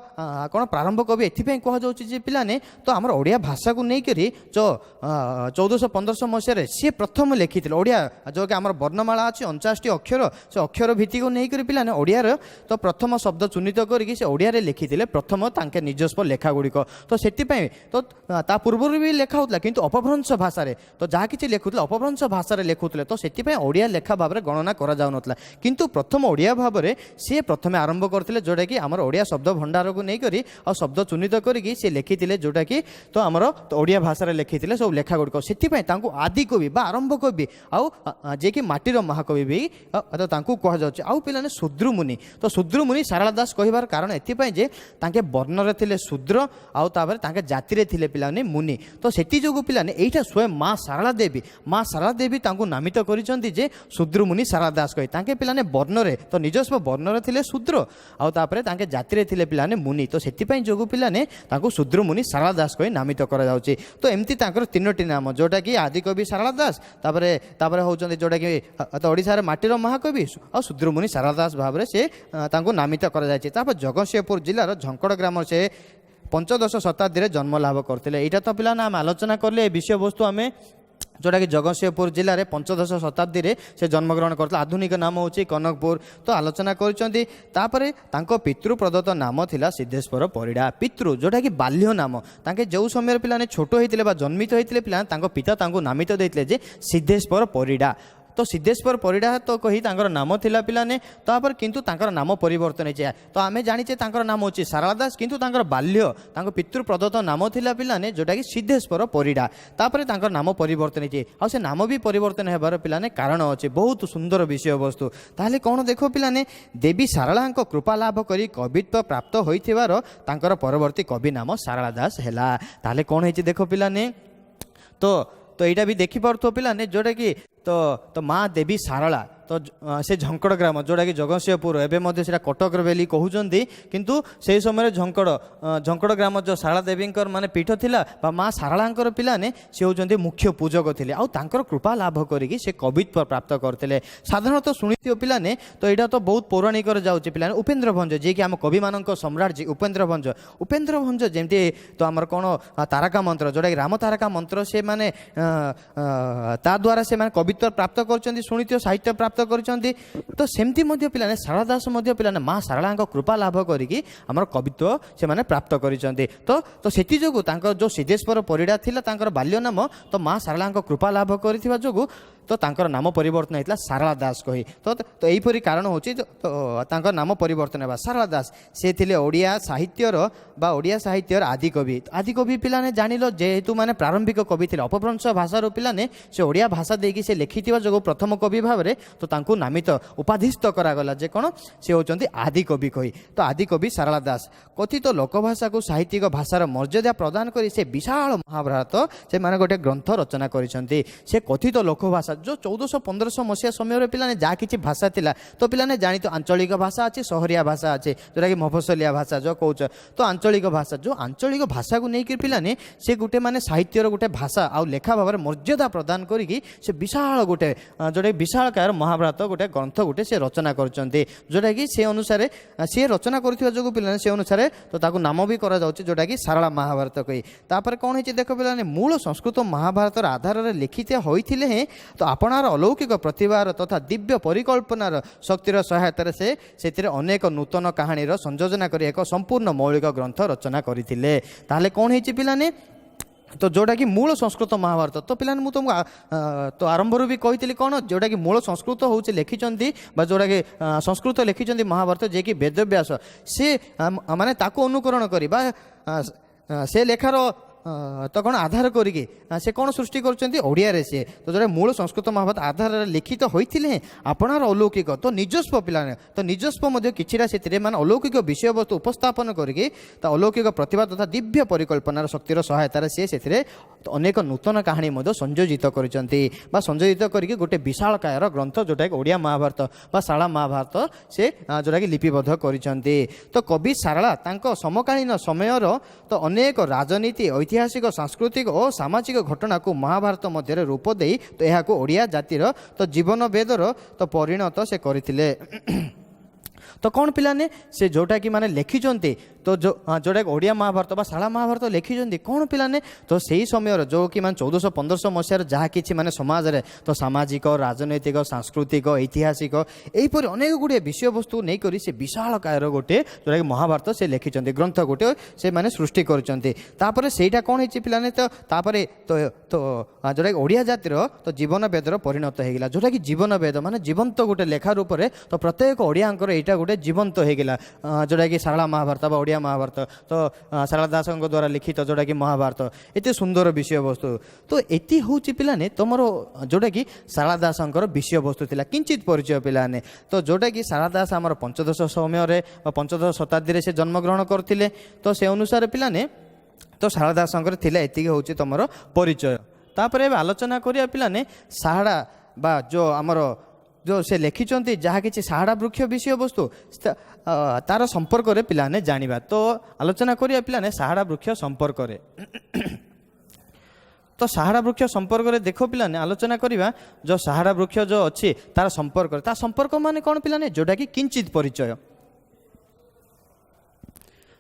କ'ଣ ପ୍ରାରମ୍ଭ କବି ଏଥିପାଇଁ କୁହାଯାଉଛି ଯେ ପିଲାମାନେ ତ ଆମର ଓଡ଼ିଆ ଭାଷାକୁ ନେଇକରି ଯେଉଁ 1400-1500 ମସିହାରେ ସିଏ ପ୍ରଥମ ଲେଖିଥିଲେ ଓଡ଼ିଆ ଯେଉଁକି ଆମର ବର୍ଣ୍ଣମାଳା ଅଛି 49ଟି ଅକ୍ଷର, ସେ ଅକ୍ଷର ଭିତ୍ତିକୁ ନେଇକରି ପିଲାମାନେ ଓଡ଼ିଆର ତ ପ୍ରଥମ ଶବ୍ଦ ଚିହ୍ନିତ କରିକି ସେ ଓଡ଼ିଆରେ ଲେଖିଥିଲେ ପ୍ରଥମ ତାଙ୍କ ନିଜସ୍ୱ ଲେଖା ଗୁଡ଼ିକ। ତ ସେଥିପାଇଁ ତ ତା ପୂର୍ବରୁ ବି ଲେଖା ହେଉଥିଲା କିନ୍ତୁ ଅପଭ୍ରଂଶ ଭାଷାରେ, ତ ଯାହା କିଛି ଲେଖୁଥିଲେ ଅପଭ୍ରଂଶ ଭାଷାରେ ଲେଖୁଥିଲେ, ତ ସେଥିପାଇଁ ଓଡ଼ିଆ ଲେଖା ଭାବରେ ଗଣନା କରାଯାଉନଥିଲା। କିନ୍ତୁ ପ୍ରଥମ ଓଡ଼ିଆ ଭାବରେ ସିଏ ପ୍ରଥମେ ଆରମ୍ଭ କରିଥିଲେ ଯେଉଁଟାକି ଆମର ଓଡ଼ିଆ ଶବ୍ଦ ଭଣ୍ଡାରକୁ ନେଇକରି ଆଉ ଶବ୍ଦ ଚିହ୍ନିତ କରିକି ସେ ଲେଖିଥିଲେ ଯେଉଁଟାକି ତ ଆମର ଓଡ଼ିଆ ଭାଷାରେ ଲେଖିଥିଲେ ସବୁ ଲେଖା ଗୁଡ଼ିକ। ସେଥିପାଇଁ ତାଙ୍କୁ ଆଦିକବି ବା ଆରମ୍ଭ କବି ଆଉ ଯିଏକି ମାଟିର ମହାକବି ବି ତାଙ୍କୁ କୁହାଯାଉଛି। ଆଉ ପିଲାମାନେ ଶୂଦ୍ରମୁନି, ତ ଶୂଦ୍ରମୁନି ଶାରଳା ଦାସ କହିବାର କାରଣ ଏଥିପାଇଁ ଯେ ତାଙ୍କେ ବର୍ଣ୍ଣରେ ଥିଲେ ଶୂଦ୍ର ଆଉ ତାପରେ ତାଙ୍କେ ଜାତିରେ ଥିଲେ ପିଲାମାନେ ମୁନି। ତ ସେଥି ଯୋଗୁଁ ପିଲାମାନେ ଏଇଟା ସ୍ୱୟଂ ମା ଶାରଳା ଦେବୀ ତାଙ୍କୁ ନାମିତ କରିଛନ୍ତି ଯେ ଶୂଦ୍ରମୁନି ଶାରଳା ଦାସ କହି। ତାଙ୍କେ ପିଲାମାନେ ବର୍ଣ୍ଣରେ ତ ନିଜସ୍ୱ ବର୍ଣ୍ଣରେ ଥିଲେ ଶୂଦ୍ର ଆଉ ତାପରେ ତାଙ୍କେ ଜାତିରେ ଥିଲେ ପିଲାମାନେ ମୁନି, ତ ସେଥିପାଇଁ ଯୋଗୁଁ ପିଲାମାନେ ତାଙ୍କୁ ଶୂଦ୍ରମୁନି ଶାରଳା ଦାସ କହି ନାମିତ କରାଯାଉଛି। ତ ଏମିତି ତାଙ୍କର ତିନୋଟି ନାମ ଯେଉଁଟାକି ଆଦିକବି ଶାରଳା ଦାସ, ତାପରେ ହେଉଛନ୍ତି ଯେଉଁଟାକି ଓଡ଼ିଶାରେ ମାଟିର ମହାକବି ଆଉ ଶୂଦ୍ରମୁନି ଶାରଳା ଦାସ ଭାବରେ ସେ ତାଙ୍କୁ ନାମିତ କରାଯାଇଛି। ତାପରେ ଜଗତସିଂହପୁର ଜିଲ୍ଲାର ଝଙ୍କଡ଼ ଗ୍ରାମରେ ସେ 15ଶ ଶତାବ୍ଦୀରେ ଜନ୍ମ ଲାଭ କରିଥିଲେ। ଏଇଟା ତ ପିଲାମାନେ ଆମେ ଆଲୋଚନା କଲେ ଏ ବିଷୟବସ୍ତୁ ଆମେ ଯେଉଁଟାକି ଜଗତସିଂହପୁର ଜିଲ୍ଲାରେ 15ଶ ଶତାବ୍ଦୀରେ ସେ ଜନ୍ମଗ୍ରହଣ କରିଥିଲେ। ଆଧୁନିକ ନାମ ହେଉଛି କନକପୁର, ତ ଆଲୋଚନା କରିଛନ୍ତି। ତାପରେ ତାଙ୍କ ପିତୃ ପ୍ରଦତ୍ତ ନାମ ଥିଲା ସିଦ୍ଧେଶ୍ୱର ପରିଡ଼ା। ପିତୃ ଯେଉଁଟାକି ବାଲ୍ୟ ନାମ, ତାଙ୍କେ ଯେଉଁ ସମୟରେ ପିଲାମାନେ ଛୋଟ ହୋଇଥିଲେ ବା ଜନ୍ମିତ ହୋଇଥିଲେ ପିଲାମାନେ ତାଙ୍କ ପିତା ତାଙ୍କୁ ନାମିତ ଦେଇଥିଲେ ଯେ ସିଦ୍ଧେଶ୍ୱର ପରିଡ଼ା। ତ ସିଦ୍ଧେଶ୍ୱର ପରିଡ଼ା ତ କହି ତାଙ୍କର ନାମ ଥିଲା ପିଲାମାନେ, ତାପରେ କିନ୍ତୁ ତାଙ୍କର ନାମ ପରିବର୍ତ୍ତନ ହେଇଛି। ତ ଆମେ ଜାଣିଛେ ତାଙ୍କର ନାମ ହେଉଛି ଶାରଳା ଦାସ, କିନ୍ତୁ ତାଙ୍କର ବାଲ୍ୟ ତାଙ୍କ ପିତୃ ପ୍ରଦତ୍ତ ନାମ ଥିଲା ପିଲାମାନେ ଯେଉଁଟାକି ସିଦ୍ଧେଶ୍ୱର ପରିଡ଼ା। ତାପରେ ତାଙ୍କର ନାମ ପରିବର୍ତ୍ତନ ହେଇଛି ଆଉ ସେ ନାମ ବି ପରିବର୍ତ୍ତନ ହେବାର ପିଲାମାନେ କାରଣ ଅଛି। ବହୁତ ସୁନ୍ଦର ବିଷୟବସ୍ତୁ। ତାହେଲେ କ'ଣ ଦେଖ ପିଲାମାନେ, ଦେବୀ ଶାରଳାଙ୍କ କୃପା ଲାଭ କରି କବିତ୍ୱ ପ୍ରାପ୍ତ ହୋଇଥିବାର ତାଙ୍କର ପରବର୍ତ୍ତୀ କବି ନାମ ଶାରଳା ଦାସ ହେଲା। ତାହେଲେ କ'ଣ ହେଇଛି ଦେଖ ପିଲାମାନେ, ତ ଏଇଟା ବି ଦେଖିପାରୁଥିବ ପିଲାମାନେ ଯେଉଁଟାକି ତ ମା ଦେବୀ ଶାରଳା ତ ସେ ଝଙ୍କଡ଼ ଗ୍ରାମ ଯେଉଁଟାକି ଜଗତସିଂହପୁର, ଏବେ ମଧ୍ୟ ସେଇଟା କଟକର ବୋଲି କହୁଛନ୍ତି, କିନ୍ତୁ ସେହି ସମୟରେ ଝଙ୍କଡ଼ ଗ୍ରାମ ଯେଉଁ ଶାରଳା ଦେବୀଙ୍କର ମାନେ ପୀଠ ଥିଲା ବା ମା ଶାରଳାଙ୍କର ପିଲାମାନେ ସେ ହେଉଛନ୍ତି ମୁଖ୍ୟ ପୂଜକ ଥିଲେ ଆଉ ତାଙ୍କର କୃପା ଲାଭ କରିକି ସେ କବିତ୍ୱ ପ୍ରାପ୍ତ କରିଥିଲେ। ସାଧାରଣତଃ ଶୁଣିଥିବ ପିଲାମାନେ, ତ ଏଇଟା ତ ବହୁତ ପୌରାଣିକରେ ଯାଉଛି ପିଲାମାନେ। ଉପେନ୍ଦ୍ର ଭଞ୍ଜ ଯିଏକି ଆମ କବିମାନଙ୍କ ସମ୍ରାଟ ଉପେନ୍ଦ୍ର ଭଞ୍ଜ ଯେମିତି ତ ଆମର କ'ଣ ତାରକା ମନ୍ତ୍ର ଯେଉଁଟାକି ରାମ ତାରକା ମନ୍ତ୍ର ସେମାନେ ତା ଦ୍ୱାରା ସେମାନେ କବିତ୍ୱ ପ୍ରାପ୍ତ କରିଛନ୍ତି, ଶୁଣିଥିବ ସାହିତ୍ୟ ପ୍ରାପ୍ତ କରିଛନ୍ତି। ତ ସେମିତି ମଧ୍ୟ ପିଲାମାନେ ଶାରଳା ଦାସ ମଧ୍ୟ ପିଲାମାନେ ମା ଶାରଳାଙ୍କ କୃପା ଲାଭ କରିକି ଆମର କବିତ୍ୱ ସେମାନେ ପ୍ରାପ୍ତ କରିଛନ୍ତି। ତ ସେଥିଯୋଗୁଁ ତାଙ୍କର ଯେଉଁ ସିଦ୍ଧେଶ୍ୱର ପରିଡ଼ା ଥିଲା ତାଙ୍କର ବାଲ୍ୟ ନାମ, ତ ମା ଶାରଳାଙ୍କ କୃପା ଲାଭ କରିଥିବା ଯୋଗୁଁ ତ ତାଙ୍କର ନାମ ପରିବର୍ତ୍ତନ ହେଇଥିଲା ଶାରଳା ଦାସ କହି। ତ ଏହିପରି କାରଣ ହେଉଛି ତାଙ୍କର ନାମ ପରିବର୍ତ୍ତନ ହେବା। ଶାରଳା ଦାସ ସେ ଥିଲେ ଓଡ଼ିଆ ସାହିତ୍ୟର ଆଦିକବି ପିଲାମାନେ ଜାଣିଲ, ଯେହେତୁ ମାନେ ପ୍ରାରମ୍ଭିକ କବି ଥିଲେ ଅପଭ୍ରଂଶ ଭାଷାରୁ ପିଲାମାନେ ସେ ଓଡ଼ିଆ ଭାଷା ଦେଇକି ସେ ଲେଖିଥିବା ଯୋଗୁଁ ପ୍ରଥମ କବି ଭାବରେ ତ ତାଙ୍କୁ ନାମିତ ଉପାଧିସ୍ଥ କରାଗଲା ଯେ କ'ଣ ସେ ହେଉଛନ୍ତି ଆଦିକବି କହି। ତ ଆଦିକବି ଶାରଳା ଦାସ କଥିତ ଲୋକଭାଷାକୁ ସାହିତ୍ୟିକ ଭାଷାର ମର୍ଯ୍ୟାଦା ପ୍ରଦାନ କରି ସେ ବିଶାଳ ମହାଭାରତ ସେମାନେ ଗୋଟେ ଗ୍ରନ୍ଥ ରଚନା କରିଛନ୍ତି। ସେ କଥିତ ଲୋକଭାଷା ଯେଉଁ 1400-1500 ମସିହା ସମୟରେ ପିଲାମାନେ ଯାହା କିଛି ଭାଷା ଥିଲା, ତ ପିଲାମାନେ ଜାଣିତ ଆଞ୍ଚଳିକ ଭାଷା ଅଛି, ସହରିଆ ଭାଷା ଅଛି, ଯେଉଁଟାକି ମଫସଲିଆ ଭାଷା ଯେଉଁ କହୁଛ। ତ ଆଞ୍ଚଳିକ ଭାଷା ଯେଉଁ ଆଞ୍ଚଳିକ ଭାଷାକୁ ନେଇକି ପିଲାମାନେ ସେ ଗୋଟେ ମାନେ ସାହିତ୍ୟର ଗୋଟେ ଭାଷା ଆଉ ଲେଖା ଭାବରେ ମର୍ଯ୍ୟାଦା ପ୍ରଦାନ କରିକି ସେ ବିଶାଳ ଗୋଟେ ଯେଉଁଟାକି ବିଶାଳକାୟର ମହାଭାରତ ଗୋଟେ ଗ୍ରନ୍ଥ ଗୋଟେ ସେ ରଚନା କରିଛନ୍ତି, ଯେଉଁଟାକି ସେ ଅନୁସାରେ ସେ ରଚନା କରିଥିବା ଯୋଗୁଁ ପିଲାମାନେ ସେ ଅନୁସାରେ ତ ତାକୁ ନାମ ବି କରାଯାଉଛି ଯେଉଁଟାକି ଶାରଳା ମହାଭାରତ କହି। ତାପରେ କ'ଣ ହେଇଛି ଦେଖ ପିଲାମାନେ, ମୂଳ ସଂସ୍କୃତ ମହାଭାରତର ଆଧାରରେ ଲିଖିତ ହୋଇଥିଲେ ହେଁ ତ ଆପଣାର ଅଲୌକିକ ପ୍ରତିଭାର ତଥା ଦିବ୍ୟ ପରିକଳ୍ପନାର ଶକ୍ତିର ସହାୟତାରେ ସେ ସେଥିରେ ଅନେକ ନୂତନ କାହାଣୀର ସଂଯୋଜନା କରି ଏକ ସମ୍ପୂର୍ଣ୍ଣ ମୌଳିକ ଗ୍ରନ୍ଥ ରଚନା କରିଥିଲେ। ତାହେଲେ କ'ଣ ହେଇଛି ପିଲାମାନେ, ତ ଯେଉଁଟାକି ମୂଳ ସଂସ୍କୃତ ମହାଭାରତ, ତ ପିଲାମାନେ ମୁଁ ତୁମକୁ ତ ଆରମ୍ଭରୁ ବି କହିଥିଲି କ'ଣ, ଯେଉଁଟାକି ମୂଳ ସଂସ୍କୃତ ହେଉଛି ଲେଖିଛନ୍ତି ବା ଯେଉଁଟାକି ସଂସ୍କୃତ ଲେଖିଛନ୍ତି ମହାଭାରତ ଯିଏକି ବେଦବ୍ୟାସ, ସେ ମାନେ ତାକୁ ଅନୁକରଣ କରି ବା ସେ ଲେଖାର ତ କ'ଣ ଆଧାର କରିକି ସେ କ'ଣ ସୃଷ୍ଟି କରୁଛନ୍ତି ଓଡ଼ିଆରେ ସିଏ, ତ ଯେଉଁଟା ମୂଳ ସଂସ୍କୃତ ମହାଭାରତ ଆଧାରରେ ଲିଖିତ ହୋଇଥିଲେ ଆପଣାର ଅଲୌକିକ ତ ନିଜସ୍ୱ ପିଲାମାନେ ତ ନିଜସ୍ୱ ମଧ୍ୟ କିଛିଟା ସେଥିରେ ମାନେ ଅଲୌକିକ ବିଷୟବସ୍ତୁ ଉପସ୍ଥାପନ କରିକି ତା ଅଲୌକିକ ପ୍ରତିଭା ତଥା ଦିବ୍ୟ ପରିକଳ୍ପନାର ଶକ୍ତିର ସହାୟତାରେ ସେ ସେଥିରେ ଅନେକ ନୂତନ କାହାଣୀ ମଧ୍ୟ ସଂଯୋଜିତ କରିଛନ୍ତି ବା ସଂଯୋଜିତ କରିକି ଗୋଟେ ବିଶାଳକାୟର ଗ୍ରନ୍ଥ ଯେଉଁଟାକି ଓଡ଼ିଆ ମହାଭାରତ ବା ଶାରଳା ମହାଭାରତ ସେ ଯେଉଁଟାକି ଲିପିବଦ୍ଧ କରିଛନ୍ତି। ତ କବି ଶାରଳା ତାଙ୍କ ସମକାଳୀନ ସମୟର ତ ଅନେକ ରାଜନୀତି ଐତିହାସିକ ସାଂସ୍କୃତିକ ଓ ସାମାଜିକ ଘଟଣାକୁ ମହାଭାରତ ମଧ୍ୟରେ ରୂପ ଦେଇ ତ ଏହାକୁ ଓଡ଼ିଆ ଜାତିର ତ ଜୀବନ ବେଦର ତ ପରିଣତ ସେ କରିଥିଲେ। तो कौन पिलाने से जोटा कि माने लिखिंट तो जोटा ओडिया महाभारत बा शाला महाभारत लिखिंट कौन पिलाने तो सही समय जो कि माने 1400-1500 मसीहार जहाँ कि माने समाज रे तो सामाजिक राजनैतिक सांस्कृतिक ऐतिहासिक यहीपर अनेक गुड़े विषय वस्तु नहीं करी से विशाल कायर गोटे जोटा कि महाभारत से लिखिंट ग्रंथ गोटे से माने सृष्टि कर सेटा कौन है पिलाने तो जोटा कि ओडिया जातिर तो जीवन वेदर परिणत होगा जोटा कि जीवन वेद माने जीवंत गोटे लेखा रूप में तो प्रत्येक ओडियांकर यहाँ गोटे जीवंत होगा जोटा कि शाला महाभारत बा ओडिया महाभारत तो शारदा दास द्वारा लिखित जोटा कि महाभारत एत सुंदर विषय वस्तु तो ये हूँ पिलाने तुम जोटा कि शारदा दास विषय वस्तु थिला किंचित परिचय पिलाने तो जोटा कि शारदा दास आमर पंचदश समय पंचदश शताब्दी से जन्मग्रहण करते तो से अनुसार पिलाने तो शारदा दास एति हूँ तुम परिचय तापर आलोचना करिया पिलाने शारदा बा जो आमर जो से लिखिंट जहाँ कि शारदा वृक्ष विषय वस्तु तार संपर्क रे पिलाने जानिबा तो आलोचना करिया पिलाने शारदा वृक्ष संपर्क रे तो शारदा वृक्ष संपर्क रे देखो पिलाने आलोचना करिबा जो शारदा वृक्ष जो अच्छी तार संपर्क माने कौन पिलाने जोटा कि किंचित परिचय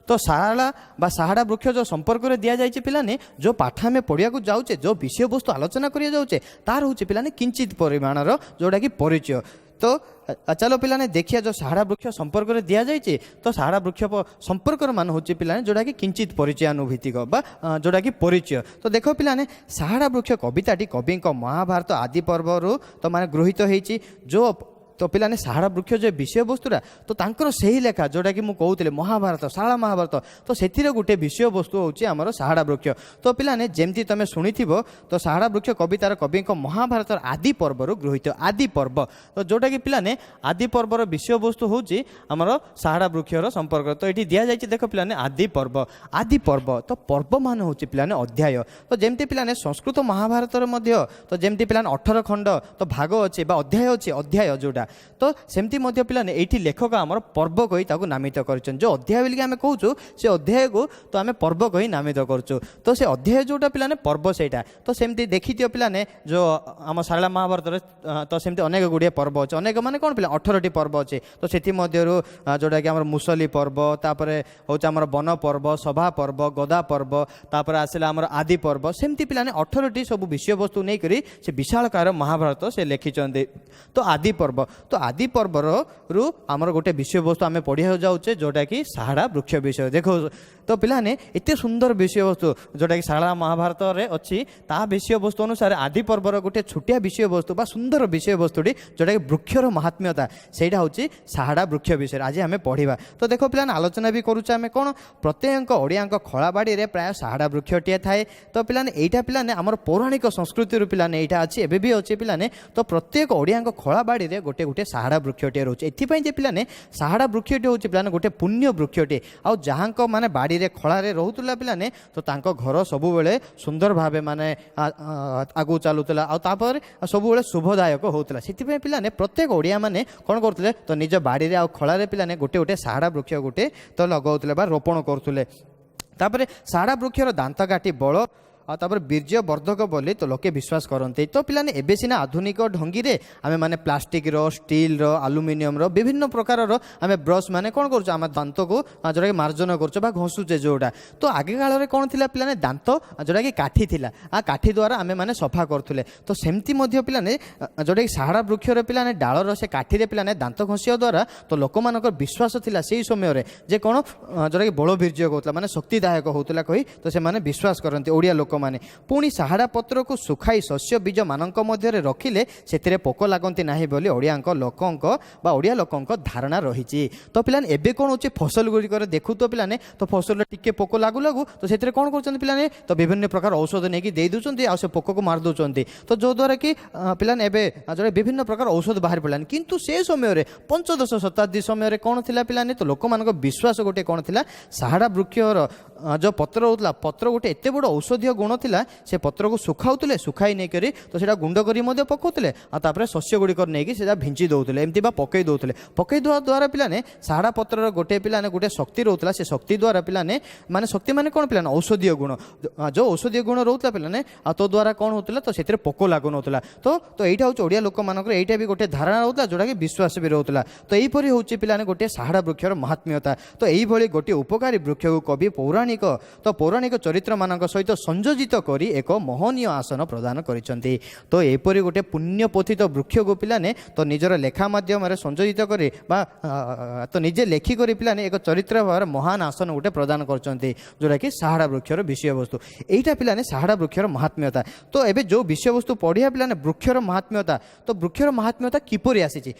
तो शारदा बा शारदा वृक्ष जो संपर्क रे दिया जाइए पिलाने जो पाठ आम पढ़िया जाऊे जो विषय वस्तु आलोचना करिया जाऊे तार हूँ पिलाने किंचित परिमाणर जोटा कि परिचय तो चलो पिलाने देखिए जो शारदा वृक्ष संपर्क रे दिया जाइए तो शारदा वृक्ष संपर्क मान हूँ पिलाने जोटा कि किंचित परिचयानुभूतिक बा जोटा कि परिचय तो देखो पिलाने शारदा वृक्ष कविताटी कवि महाभारत आदि पर्व तो माने गृहीत होती जो तो पिलाने शारदा वृक्ष जो विषय वस्तुरा तो तांकर सही लेखा जोटा कि मुझे कहते महाभारत शाला महाभारत तो से गोटे विषय वस्तु हूँ आमर शारदा वृक्ष तो पिलाने जमती तुम शुणी तो शारदा वृक्ष कवितार कवि महाभारत आदि पर्वर गृहीत आदि पर्व तो जोटा कि पिलाने आदि पर्वर विषय वस्तु हूँ आमर शारदा वृक्षर संपर्क तो ये दि जाए देख पिलाने आदि पर्व तो पर्व मान हूँ पिलाने अध्याय तो जमती पिलाने संस्कृत महाभारत तो जमती पिलाने 18 खंड तो भाग अच्छे अध्याय अच्छे अध्याय जोटा तो सेमती पिलाने ये लेखक आमर पर्व कही नामित कर जो अध्याय बोलिक आम कहूँ से अध्याय को तो आम पर्व कही नामित करूँ तो से अध्याय जोटा पिलाने पर्व सेटा तो सेमती देखी दियो पिलाने जो आम शारदा महाभारत तो सेमती अनेक गुड़िया पर्व अच्छे अनेक माने कौन पिला 18टी पर्व अच्छे तो से जोटा कि आम मुसली पर्व तापर हूँ आम वन पर्व सभा पर्व गदा पर्व तापर आसला आम आदि पर्व सेमती पिलाने 18टी सब विषय वस्तु नहीं करी से विशालकार महाभारत से लिखिंट तो आदि पर्व तो आदि पर्वर रु आमर गोटे विषय वस्तु आम पढ़िया जाऊे जोटा कि शारदा वृक्ष विषय देखो तो पिलाने एत सुंदर विषय वस्तु जोटा कि शारदा महाभारत रे अच्छी ता विषय वस्तु अनुसार आदि पर्वर गोटे छोटिया विषय वस्तु बा सुंदर विषय वस्तुटी जोटा कि वृक्षर महात्म्यता सेटा हूँ शारदा वृक्ष विषय आज आम पढ़ा तो देखो पिलाने आलोचना भी करुचे आम कौन प्रत्येक ओडिया खलाबाड़ी में प्राय शारदा वृक्षटीए थाए तो पिलाने एटा पिलाने आमर पौराणिक संस्कृति पिलाने यहाँ अच्छी एवं भी अच्छे पिलाने तो प्रत्येक ओडिया खलाबाड़ी में गोटे गोटे शारदा वृक्षटीए रोचे एथि पिलाने शारदा वृक्षटी हूँ पिलाने गोटे पुण्य वृक्षटी आउ जहाँ माने बाड़ी रे खलारे रोला पिलाने तो तांको घर सबुबले सुंदर भावे माने आगु चलुला आपर सबुबले शुभदायक होता से पिलाने प्रत्येक ओडिया माने कौन करते तो निज बाड़ी रे खलारे पिलाने गोटे गोटे शारदा वृक्ष गोटे तो लगाउतले बा रोपण करथुले तापरे शारदा वृक्षर दांत काटी बल तापर बीर्य वर्धक बोली तो लोके विश्वास करते तो पिलाने एबे सिना आधुनिक ढंगी रे आमे माने प्लास्टिक रो स्टील रो एल्युमिनियम रो विभिन्न प्रकार रो आमे ब्रश माने कोन करछ आमे दांत को जोटा कि मार्जन करछ बा घसुचे जोटा तो आगे काल रे कोन थिला पिलाने दांत जोटा कि काठी थिला आ काठी द्वारा आमे माने सफा करथुले तो सेमती मध्य पिलाने जोटा कि शारदा वृक्ष रे पिलाने डाल रो से काठी रे पिलाने दांत घसिया द्वारा तो लोक मानकर विश्वास थिला सेही समय रे जे कोन जोटा कि बळ बीर्य होतला माने शक्तिदायक होतला कहि तो से माने विश्वास करते ओडिया लोक माने पुणी शारदा पत्र को सुखाई शस्य बीज मानक मध्य रखिले से पोक लगती ना बोली ओडिया ओडिया लोक धारणा रही तो पिलाने एबे कौन होची फसल गुड़िक देखु तो पिलाने तो फसल टिके पोक लागू लागू तो से कौन कर पिलाने तो विभिन्न प्रकार औषध नहीं दे दूसरी आ पोक को मार दौरान तो जो द्वारा कि पिलाने जो विभिन्न प्रकार औषध बाहर पड़ानी किंतु से समय पंचदश शताब्दी समय कौन थिला पिलाने तो लोक विश्वास गोटे कौन थिला शारदा वृक्षर जो पत्र होता पत्र गोटे एत बड़ औषधीय गुण गुण थिला से पत्र को सुखाउतले सुखाई नै करी तो सेटा गुंड करी मध्ये पकाउतले आ तापर शस्य गुडी कर नै कि सेटा भिंची दउतले एमती बा पकई दउतले द्वारा पिलाने साड़ा पत्रर गोटे पिलाने गोटे शक्ति रोला से शक्ति द्वारा पिलाने माने शक्ति माने कौन पिलाने औषधीय गुण जो औषधीय गुण रोला पिलाने आ तो द्वारा कौन होता तो से पोक लागू नौला तो यहाँ हूँ ओडिया लोक मान यहाँ भी गोटे धारणा रोला जोटा कि विश्वास भी रोला तो यहीपरि हूँ पिलाने गोटे साहाड़ा वृक्षर महात्म्यता तो यही गोटे उपकारी वृक्ष को कवि पौराणिक चरित्र मान सहित संयोजित करी एक मोहनीय आसन प्रदान करिसेंती तो यहीपरि गोटे पुण्यपोथित वृक्ष को पिलाने तो निजर लेखा माध्यम संयोजित करी तो निजे लेखिक पिलाने एक चरित्र भाव महान आसन गोटे प्रदान करते जोटा कि साहाड़ा वृक्षर विषय वस्तु यहीटा पिलाने साहाड़ा वृक्षर महात्म्यता तो एबे जो विषय वस्तु पढ़िया पिलाने वृक्षर महात्म्यता तो वृक्षर महात्म्यता किपरि आसी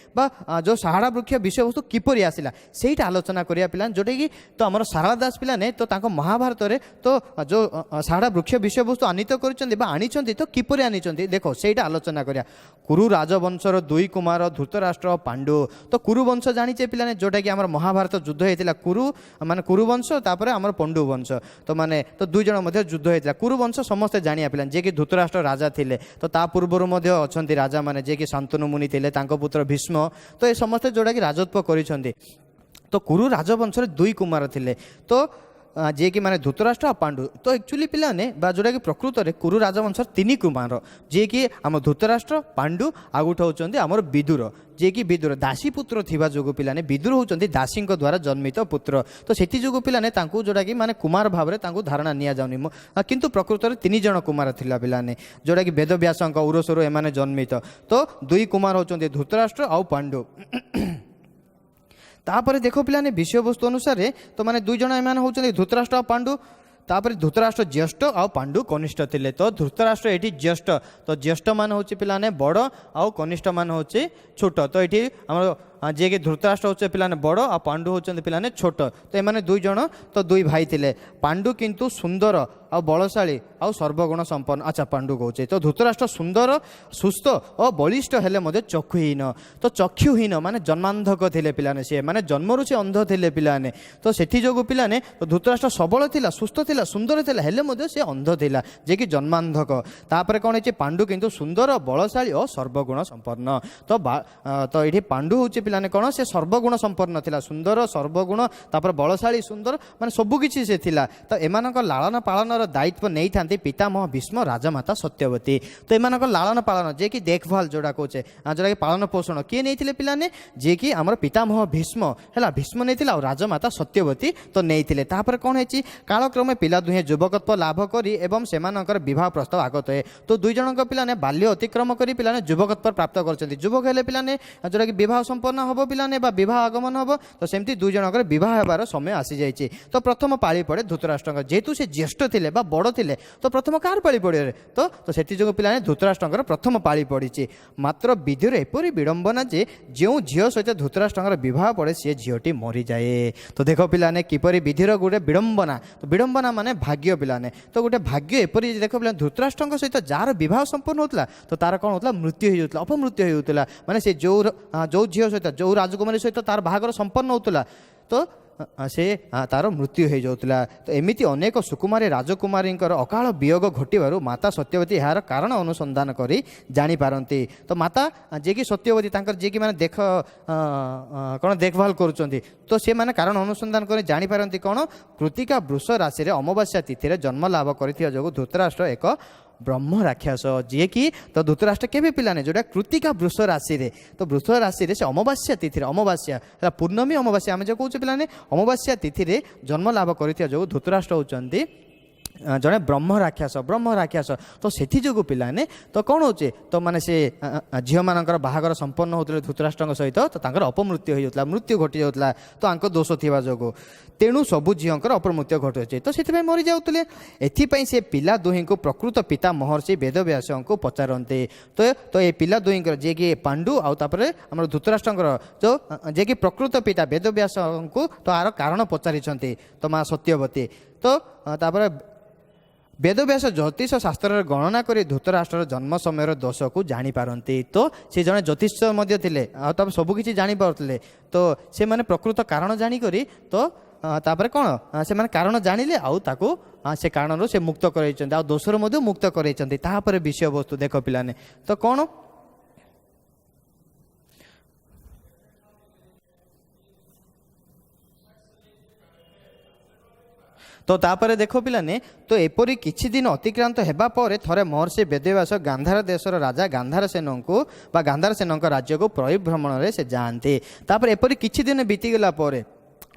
जो साहाड़ा वृक्ष विषय वस्तु किपरि आसिला सेटा आलोचना करिया पिलाने जोटा कि तो आमर सारला दास पिलाने तो तांको महाभारत रे तो जो साहाड़ा वृक्ष विषय वस्तु आनीत करछन्ती बा आनीछन्ती तो किपरि आनीछन्ती देखो सेटा आलोचना करिया कुरु राजवंशर दुई कुमार धृतराष्ट्र पांडु तो कुरु वंश जानिचे पिलाने जोटा कि आमर महाभारत युद्ध होता कुरु माने कुरु वंश तापर आमर पंडु वंश तो माने तो दुई जन मध्य युद्ध होता कुरु वंश समस्ते जानिया पिलाने जे कि धृतराष्ट्र राजा थिले तो ता पूर्वरु मध्य अछंती राजा माने जे कि शांतनु मुनि थिले तांको पुत्र भीष्म तो ये समस्ते जोटा कि राजत्व करिसंती तो कुरु राजवंश दुई कुमार थिले तो जे कि माने धृतराष्ट्र आ पांडु तो एक्चुअली पिलाने जोटा कि प्रकृत में कुरु राजवंश तीन कुमार जे कि आम धृतराष्ट्र पांडु आ गोटे होचंती आमर विदुर जे कि विदुर दासी पुत्र थिबा जोगु पिलाने विदुर होचंती दासी द्वारा जन्मित पुत्र तो सेति जोगु पिलाने तांकु जोटा कि माने कुमार भाव में तांकु धारणा निया जाउनी किंतु प्रकृत में तीन जन कुमार थिला पिलाने जोटा कि वेदव्यास उरसोर एमाने जन्मित तो दुई कुमार होचंती धृतराष्ट्र आ पांडु तापर देखो पिलाने विषय वस्तु अनुसार तो माने दुई जन एमाने होचंती धृतराष्ट्र पांडु तापर धृतराष्ट्र ज्येष्ठ आ पांडु कनिष्ठ थिले तो धृतराष्ट्र एटी ज्येष्ठ तो ज्येष्ठ मान होची पिलाने बड़ आ कनिष्ठ मान होची छोट तो एटी हमर जे कि धृतराष्ट्र होचे पिलाने बड़ आ पांडु होचंती पिलाने छोट तो एमाने दुई जन तो दुई भाई थिले पांडु किंतु सुंदर आ बलशाली आ सर्वगुण संपन्न अच्छा पांडु कहचे तो धृतराष्ट्र सुंदर सुस्थ और बलिष्ठ हेले मध्य चक्षुहीन तो चक्षुहीन माने जन्मांधक थिले पिलाने से माने जन्मरु से अंध थिले पिलाने तो सेठी जोगु पिलाने तो धृतराष्ट्र सबल थिला सुस्थ थिला सुंदर थिला हेले मध्य से अंध थिला जे कि जन्मांधक तापर कोन हे पांडु किंतु सुंदर बलशाली और सर्वगुण संपन्न तो एठी पांडु होचे पिलाने कोन से सर्वगुण संपन्न थिला सुंदर सर्वगुण तापर बलशाली सुंदर माने सबु किछि से थिला तो एमानक लालन पालन दायित्व नहीं था पितामह भीष्म राजमाता सत्यवती तो एमानक लालन पालन जे कि देखभाल जोड़ा कहे जोटा कि पालन पोषण किए नहीं पिलाने जे कि आमर पितामह भीष्म है भीष्म नहीं और राजमाता सत्यवती तो नहीं तापर कौन है कालक्रमे पिला दुहे युवकत्व लाभ करी एवं सेमानकर विवाह प्रस्ताव आगत है तो दुई जन पिलाने बाल्य अतिक्रम करी पिलाने युवकत्व प्राप्त करछन्ती युवक हेले पिलाने जोटा कि विवाह संपन्न हबो पिलाने बा विवाह आगमन हबो तो सेमती दुई जनकर विवाह हेबार समय आसी जाइए तो प्रथम पाଳି पड़े धृतराष्ट्र जेहेतु से ज्येष्ठ थिले बा बड़ थिले तो प्रथम कार पाଳି पड़े तो सेठी जो पिलाने धृतराष्ट्र प्रथम पाଳି पड़ी मात्र विधिर एपरी विडंबना जे जो झील सहित धृतराष्ट्र विवाह पड़े सी झीटी मरी जाए तो देख पिलाने किपरि विधिर गोटे विडंबना तो विडंबना माने भाग्य पिलाने तो गोटे भाग्य एपरी देख पिलाने धृतराष्ट्र सहित जार विवाह संपन्न होता तो तार कौन होता मृत्यु हो जाता अपमृत्यु होता माने से जो झील सहित जो राजकुमारी सहित तार बाहागर संपन्न होता तो से तार मृत्यु हो जाता तो एमती अनेक सुकुमारी राजकुमारी अकाल वियोग घटू माता सत्यवती यार कारण अनुसंधान करी जानी पारती तो माता जे कि सत्यवती जे कि माने देख कौन देखभाल करुँच तो से माने कारण अनुसंधान कर जानी पारती कौन कृतिका वृष राशि अमावास्या तिथि जन्म लाभ कर जो धृतराष्ट्र एक ब्रह्म राक्षस जी कि तो धृतराष्ट्र केबे पिलाने जोटा कृतिका वृष राशि रे तो वृष राशि रे से अमावास्या तिथि अमावास्या पूर्णमी अमावास्या आम जो कहे पिलाने अमावास्या तिथि जन्म लाभ कर जो धृतराष्ट्र होचंती जड़े ब्रह्म राक्षस तो सेठी जो पिलाने तो कौन होचे तो माने से झील मानकर बाहागर संपन्न होते धृतराष्ट्र सहित तो तांकर अपमृत्यु हो जाता मृत्यु घटी जाता तो आंक दोष थिबा जोगु तेणु सबु झीलकर अपमृत्यु घटुचे तो से मरी जाते एथिपाई से पिला दुही को प्रकृत पिता महर्षि वेदव्यास को पचारते तो ये पिला दुही जे कि पांडु आउे आम धृतराष्ट्र जो जे कि प्रकृत पिता वेदव्यास को तो आर कारण पचारि तो माँ सत्यवती तो तापर वेदव्यास ज्योतिष शास्त्र गणना करी धृतराष्ट्र जन्म समय दोष को जानीपारती तो सी जड़े ज्योतिष थे सबकि जानीपारे तो से मैंने प्रकृत कारण जाणिक तो तापर कौन से कारण जानिले आउ ताकू से कारणରୁ ସେ ମୁକ୍ତ କରାଇଛନ୍ତି ଆଉ ଦୋଷରୁ ମଧ୍ୟ ମୁକ୍ତ କରାଇଛନ୍ତି। ତାପରେ ବିଷୟବସ୍ତୁ ଦେଖ ପିଲାମାନେ ତ କ'ଣ तो तापर देख पिलाने तो एपरी किछि दिन अतिक्रांत हेबा परे थरे महर्षि वेदव्यास गांधार देशर राजा गांधार सेन को बा गांधार सेन राज्य को परिभ्रमण रे से जाते। तापर एपरी किछि दिन बीतीगला परे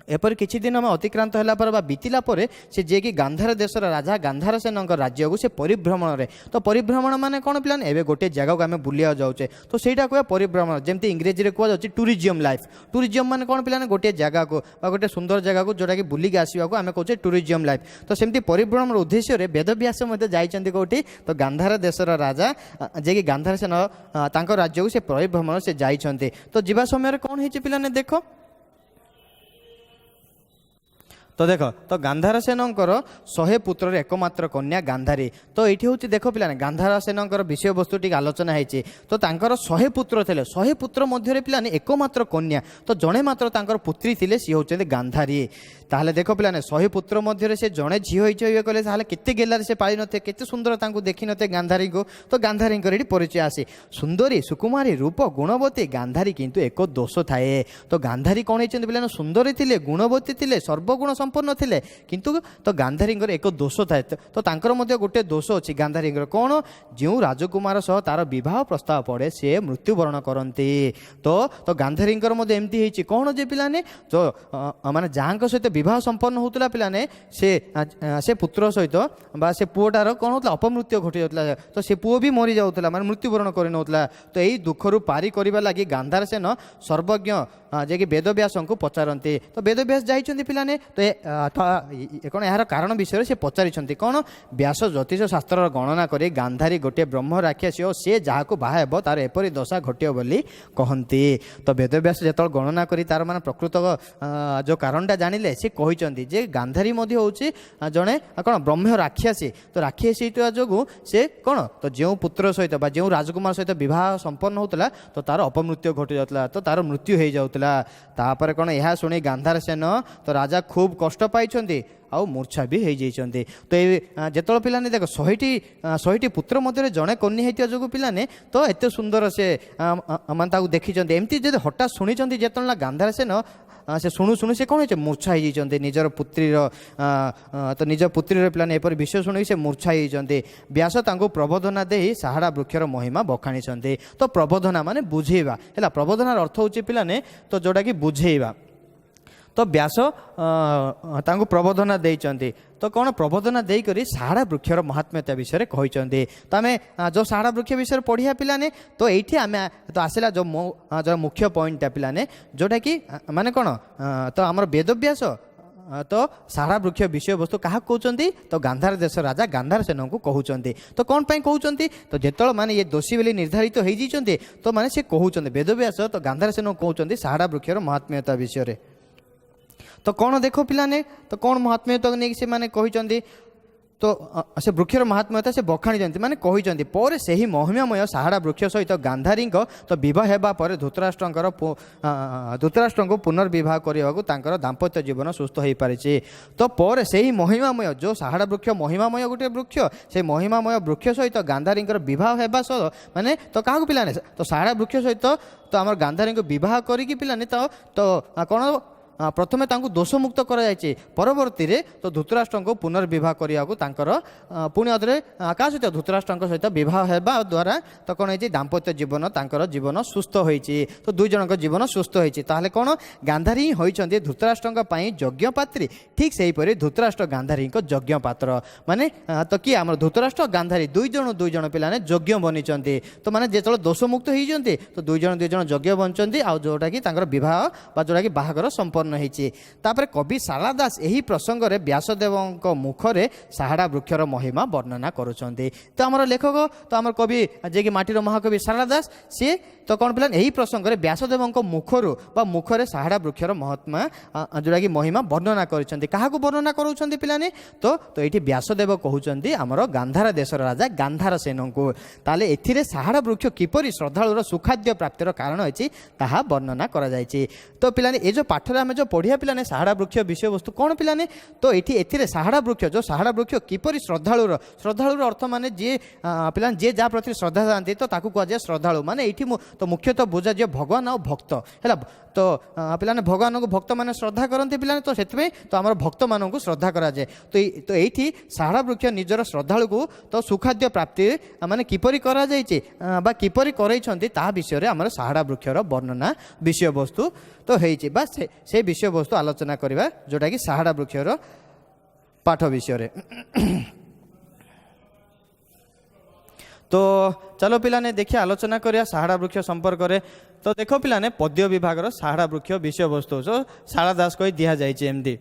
एपरी किछि दिन में अतिक्रांत होला पर बा बीतिला परे से जे कि गांधार देशर राजा गांधार सेन राज्य को से परिभ्रमण रे तो परिभ्रमण माने कोन पिलाने एबे गोटे जगह को आमे बुलिया जाउचे तो सेटा को परिभ्रमण जेमति इंग्रेजी रे कहवा जाउची टूरिज्म लाइफ। टूरिज्म माने कोन पिलाने गोटे जगह को बा गोटे सुंदर जगह को जोटा कि बुली के आसीबा को आमे कहउचे टूरिज्म लाइफ। तो सेमति परिभ्रमण उद्देश्य रे वेदव्यास मध्ये जाइचंती कोठी तो गांधार देशर राजा जे कि गांधार सेन तांको राज्य को से परिभ्रमण से जाइचंती। तो जीवा समय रे कोन हेची पिलाने देखो तो देख तो गांधार सेनकर 100 पुत्र एकमात्र कन्या गांधारी। तो ये हूँ देख पिलाने गांधार सेनकर विषय वस्तु टी आलोचना होती तो तांकर 100 पुत्र थे 100 पुत्र मध्य पिलाने एकमात्र कन्या तो जड़े मात्र तांकर पुत्री थे सी हूँ गांधारी। ताहले देख पिलाने 100 पुत्र मध्य से जड़े झील होइए कले केते गेलार से पाली नथे केते सुंदर तांको देखि नथे गांधारी को। तो गांधारी ये परिचय आसे सुंदरी सुकुमारी रूप गुणवती गांधारी किंतु एक दोष थाए। तो गांधारी कौन होती पिलाने सुंदरी थिले गुणवती थिले सर्वगुण संपन्न थिले किंतु तो गांधारी एक दोष थाए। तो तांकर मध्य गोटे दोष अच्छी गांधारी कौन जो राजकुमार सह तार विवाह प्रस्ताव पड़े से मृत्युवरण करती। तो गांधारी एमती होती कौन जे पिलाने जो माने जहाँ सहित विवाह संपन्न होता पिलाने से पुत्र सहित बा से पुओटार कौन होता अपमृत्यु घटी जाता तो से पुओ भी मरी जाऊला माने मृत्युवरण कर नौला। तो यही दुखरू पारी करने लगी गांधार सेन सर्वज्ञ जे कि वेदव्यास को पचारती। तो वेदव्यास जाइछन्ति पिलाने तो कौन यार कारण विषय से पचारि कौन व्यास ज्योतिष शास्त्र गणना करी गांधारी गोटे ब्रह्म राक्षसी और सी जहाँ को बाहा हेब तार एपरी दशा घटियो बोली कहती। तो वेदव्यास जो गणना करी तार मान प्रकृत जो कारणटा जानिले से कहते जे गांधारी हूँ जड़े कौन ब्रह्म राक्षसी। तो राक्षसी जो से कौन तो जो पुत्र सहित जो राजकुमार सहित विवाह संपन्न होता तो तार अपमृत्यु घटी जाता तो तार मृत्यु हो जाता। तापर कौन यह शुणी गांधार सेन तो राजा खूब कष्ट पाई आउ मूर्छा भी हो जाइछन्ति। तो ये जेतल पिलाने देख 100 पुत्र मध्य जड़े कन्या होता जो पिलाने तो एत सुंदर से माने देखी एमती जब हठात शुणी जेतल गांधार सेन से शुणु शुणु से कौन हो मूर्छा हो जाइछन्ति निजर पुत्री तो निज पुत्री पिलाने एपरी विषय शुणी से मूर्छा हो जाइछन्ति। व्यास तांको प्रबोधना दे साहाड़ा वृक्षर महिमा बखाणी। तो प्रबोधना माने बुझेवा है प्रबोधनार अर्थ होची पिलाने तो जोटा कि बुझेवा। तो व्यास तांको प्रबोधना देइचन्ति तो कौन प्रबोधना देकरी साहाड़ा वृक्षर महात्म्यता विषय कहते। तो आम जो साहाड़ा वृक्ष विषय पढ़िया पिलाने तो ये आम तो आसला जो मुख्य पॉइंटा पिलाने जोटा कि माने कौन तो आमर वेदव्यास तो साहाड़ा वृक्ष विषय वस्तु क्या कहते तो गांधार देश राजा गांधार सेन को कहते। तो कौन पाई कहते तो जेतल माने ये दोषी बोली निर्धारित हो जाइछन्ति तो माने से कहते वेदव्यास तो गांधार सेन कहते साहाड़ा वृक्षर महात्म्यता विषय। तो कौन देख पिलाने तो कौन महात्म्यता नहीं से माने कहते तो से वृक्षर महात्म्यता से बखाणी जाती माने कहते पर से ही महिमामय साहाड़ा वृक्ष सहित गांधारी तो बह पर धृतराष्ट्र को पुनर्विवाह करने दाम्पत्य जीवन सुस्थ हो पारी। तो पर से ही महिमामय जो साहाड़ा वृक्ष महिमामय गोटे वृक्ष से महिमामय वृक्ष सहित गांधारी बह माने तो क्या पिलाने तो साहाड़ा वृक्ष सहित तो आम गांधारी बह करी पिलाने तो कौन प्रथमे तांको दोष मुक्त कराई परवर्ती तो धृतराष्ट्र को पुनर्विवाह करने पुणी अदरे क्या सहित धृतराष्ट्र सहित विवाह होगा द्वारा तो कौन है दाम्पत्य जीवन तांकर जीवन सुस्थ होती। तो दुई जन जीवन सुस्थ होती ताहले कौन गांधारी ही होती धृतराष्ट्र यज्ञ पात्री ठीक से हीपरि धृतराष्ट्र गांधारी यज्ञ पात्र माने तो किए आम धृतराष्ट्र गांधारी दुई जन पिलाने यज्ञ बनी। तो माने जो दोष मुक्त होती तो दुई जन यज्ञ बनती आ जोटा कि विवाह जोटा कि बाहागर संपन्न तापर कवि शारदा दास यही प्रसंग रे व्यासदेव मुखरे साहाड़ा वृक्षर महिमा वर्णना करुछन्ति। तो आमर लेखक तो आमर कवि जे कि माटीर महाकवि शारदा दास सी तो कौन पिलाने यही प्रसंग में व्यासदेव मुखर बा मुखरे साहाड़ा वृक्षर महात्मा जोटा कि महिमा वर्णना कर वर्णना करों पिलाने तो ये व्यासदेव कहते आमर गांधार देशर राजा गांधार सेन को ताले एथिरे साहाड़ा वृक्ष किपरि श्रद्धालुर सुखाद्य प्राप्तिर कारण अच्छी ताहा वर्णना करा जायछि। तो पिलाने ये जो पाठ आम जो पढ़िया पिलाने साहाड़ा वृक्ष विषय वस्तु कौन पिलाने तो ये साहाड़ा वृक्ष जो साहाड़ा वृक्ष किपरि श्रद्धालुर अर्थ माने जी पिलाने जे जा प्रति श्रद्धा जाती तो ताकू कहुए श्रद्धालु माने ये तो मुख्यतः बुझा जे भगवान और भक्त है तो पिलाने भगवान को भक्त मैंने श्रद्धा करते पिलाने तो से तो आम भक्त मान को श्रद्धा कराए तो ये साहाड़ा वृक्ष निजर श्रद्धालु को तो सुखाद्य प्राप्ति माने किपरि करा जायछि बा किपरि करैछन्ति ता विषय रे हमर साहाड़ा वृक्षर वर्णना विषय वस्तु तो हेछि बा से विषय वस्तु आलोचना करबा जोटा कि साहाड़ा वृक्षर पाठ विषय रे। तो चलो पिलाने देखिए आलोचना करिया साहाड़ा वृक्ष संपर्क में। तो देखो पिलाने पद्य विभाग साहाड़ा वृक्ष विषय वस्तु जो शारदा दास को दिया जाए।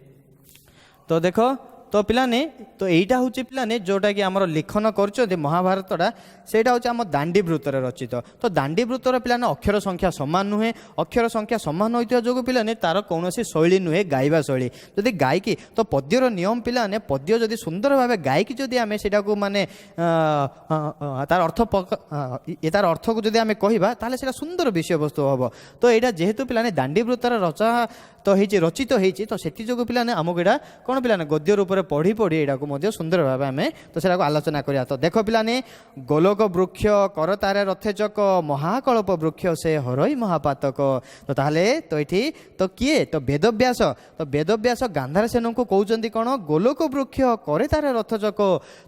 तो देखो तो पिलाने तो यहीटा हूँ पिलाने जोटा कि आमर लिखन कर महाभारतटा सेटा हूँ आम दांडी वृत्तर रचित। तो दांडी वृत्तर पिलाने अक्षर संख्या समान नुहे अक्षर संख्या समान होता जो पिलाने तार कौन शैली नुहे गाइबा शैली जदि गायकी तो पद्यर नियम पिलाने पद्य जदि सुंदर भाव गायकी जदि आम से माने तार अर्थ तार अर्थ को जदि आम कहवा ताले सेटा सुंदर विषय वस्तु हम। तो यहाँ जेहेतु पिलाने दांडी वृत्तर रचा तो होती रचित होती तो से जो पिलाने आमको यहाँ कौन पिलाने गद्य रूप में पढ़ी पढ़ी यहाँ सुंदर भाव आम तो से आलोचना करिया। तो देख पिलाने गोलोक वृक्ष कर तारे रथे चक महाकल्प वृक्ष से हरई महापातक। तो ताहले तो ये तो किए तो वेदव्यास गांधार सेन को कहते कौन गोलोक वृक्ष करे तारे रथ चक।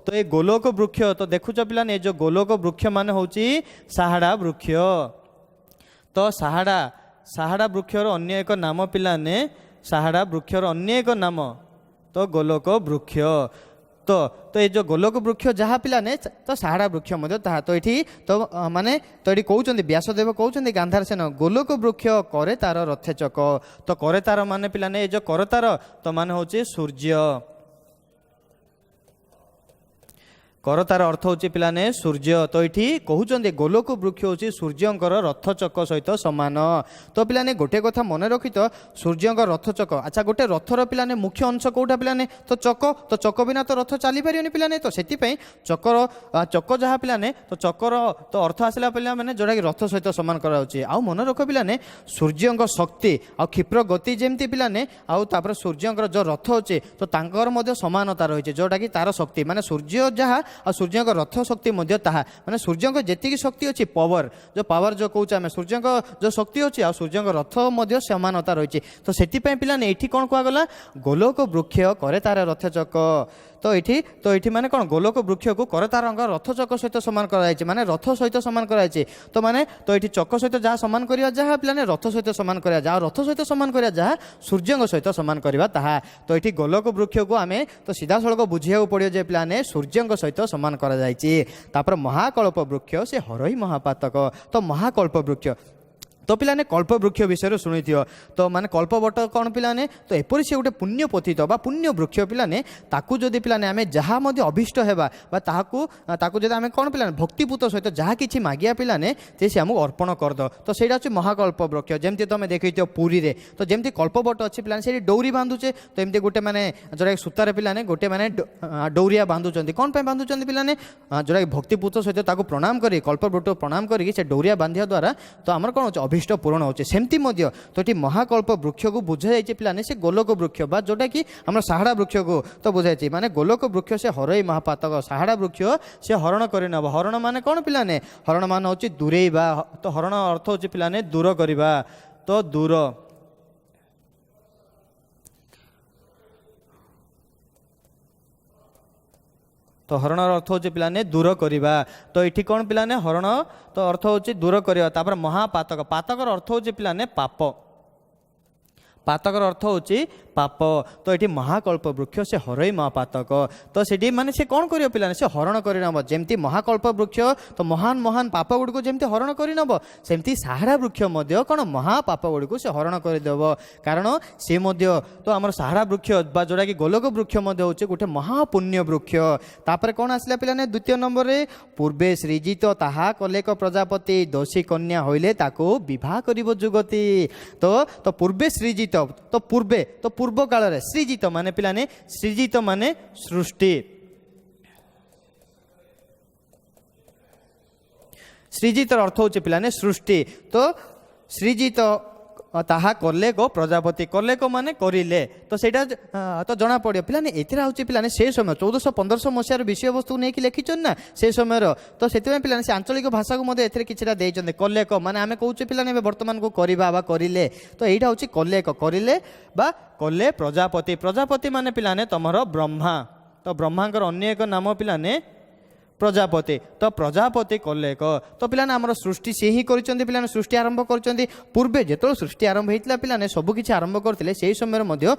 तो ये गोलोक वृक्ष तो देखुच पिलाने जो गोलोक वृक्ष मान हूँ साहाड़ा वृक्ष। तो साहाड़ा वृक्षर अन्य एक नाम पिलाने साहाड़ा वृक्षर अन्य एक नाम तो गोलोक वृक्ष। तो ये जो गोलोक वृक्ष जहाँ पिलाने तो साहाड़ा वृक्ष तो ये तो माने तो ये कहते व्यासदेव कहते गांधार सेन गोलोक वृक्ष करे तार रथे चक। तो करे तार माने पिलाने ये जो करे तार तो माने हूँ सूर्य कर तार अर्थ हूँ पिलाने सूर्य। तो ये कहते गोलोक वृक्ष हूँ सूर्यंकर रथ चक सहित सामान। तो पिलाने गोटे कथा मन रखी तो सूर्यंकर रथ चक अच्छा गोटे रथर पिलाने मुख्य अंश कौटा पिलाने तो चक बिना तो रथ चली पारे पिलाने। तो से चक जहाँ पिलाने तो चकर तो अर्थ आसला पिला मैंने जोटा कि रथ सहित सामान कराऊँच। आउ मन रख पिलाने सूर्यंक शक्ति आ क्षिप्र गति जमती पिलाने आउे सूर्यंकर जो रथ अच्छे तो तांकर समानता रही जोटा कि तार शक्ति माने सूर्य जहाँ आ सूर्य रथ शक्ति माने सूर्य जी शक्ति अच्छी पावर जो कौच आम सूर्य जो शक्ति अच्छी आ सूर्य रथ समानता रही। तो से पिलाने ये कौन कहगला गोलोक वृक्ष करे तार रथ चक। तो ये माने कौन गोलोक वृक्ष को करे तार रथ चक सहित सामान कराई माने रथ सहित सामान कराई। तो माने तो ये चक सहित जहाँ सामान करा जहाँ पिलाने रथ सहित सामान करा जहाँ रथ सहित सामान करा जहाँ सूर्य सहित सामान करवा ताहा। तो ये गोलोक वृक्ष को आम तो सीधा सड़क बुझे पड़ो जे पिलाने सूर्य सहित सामान कर महाकल्प वृक्ष से हरई महापातक। तो महाकल्प वृक्ष तो पिलाने कल्प वृक्ष विषय शुणी थी। तो माने कल्पवट कौन पिलाने तो एपरी से गोटे पुण्य पतित बा पुण्य वृक्ष पिलाने ताकू जदि पिलाने आम जहाँ अभिष्ट हेबा ताकू जदि आम कौन पिलाने भक्तिपूत सहित जहाँ किसी मागिया पिलाने से आमको अर्पण करद। तो सहीटा अच्छे महाकल्प वृक्ष जमती तुम देखी पुरी रे तो जमती कल्पवट अच्छी पिलाने से डौरी बांधुचे तो एमती गोटे मैंने जोटा सूतार पिलाने गोटे मैंने डौरिया बांधुंट कौन पर बांधुंट पिलाने जोटा भक्तिपूत सहित प्रणाम कर कल्पवट प्रणाम करके डौरिया बांधिया द्वारा तो आमर कौन हो अभिष्ट पूरण होचे सेमती मध्य। तो ये महाकल्प वृक्ष को बुझा जाए पिलाने से गोलोक वृक्ष बा जोटा कि आम साहाड़ा वृक्ष को तो बुझाई माने गोलोक वृक्ष से हरई महापातक साहाड़ा वृक्ष से हरण कर नब। हरण माने कौन पिलाने हरण मान हूँ दूरेबा। तो हरण अर्थ हूँ पिलाने दूर करवा। तो दूर तो हरण अर्थ हूँ पिलाने दूर करवा। तो ये कौन पिलाने हरण तो अर्थ हूँ दूर करवा। महापातक पातकर अर्थ हूँ पिलाने पाप पातकर अर्थ होची पाप। तो ये महाकल्प वृक्ष से हरई महापातक। तो से माने से कौन कर पिलाने से हरण कर नब जमती महाकल्प वृक्ष तो महान महान पाप गुड़ी को जमती हरण कर नब सेमती साहारा वृक्ष कौन महापाप गुड़ी को से हरण करदेव। कारण सी तो आम साहारा वृक्ष जोटा कि गोलक वृक्ष हूँ गोटे महापुण्य वृक्ष। तापर कौन आसला पिलाने द्वितीय नंबर रे पूर्वे सृजित ताहा कलेक प्रजापति दोषी कन्या होइले ताको विवाह करिवो जुगति। तो पूर्वे सृजित तो पूर्व काल रे सृजित माने पिलाने सृजित माने सृष्टि। सृजित अर्थ होचे पिलाने सृष्टि। तो सृजित ताहा कले को प्रजापति कले को माने करिले। तो सेटा तो जना पड़े पिलाने एथिरा होची पिलाने से समय 1400-1500 मसीहार विषय वस्तु नहीं कि लिखिछन ना से समय तो सेते पिलाने से आंचलिक भाषा को मधे एथिरे किछरा देइछन कले को माने आमे कहूचे पिलाने वर्तमान को करिबा बा करिले। तो एटा होची कले को करिले बा कले प्रजापति। प्रजापति माने पिलाने तमरो ब्रह्मा। तो ब्रह्मांकर अन्य एक नाम पिलाने प्रजापति। तो प्रजापति कलेक। तो पिलाने आमर सृष्टि से ही करिसेंती पिलाने सृष्टि आरंभ करिसेंती। पूर्वे जेतो सृष्टि आरंभ हेतिला पिलाने सब किछि आरंभ करथिले सेही समय मध्य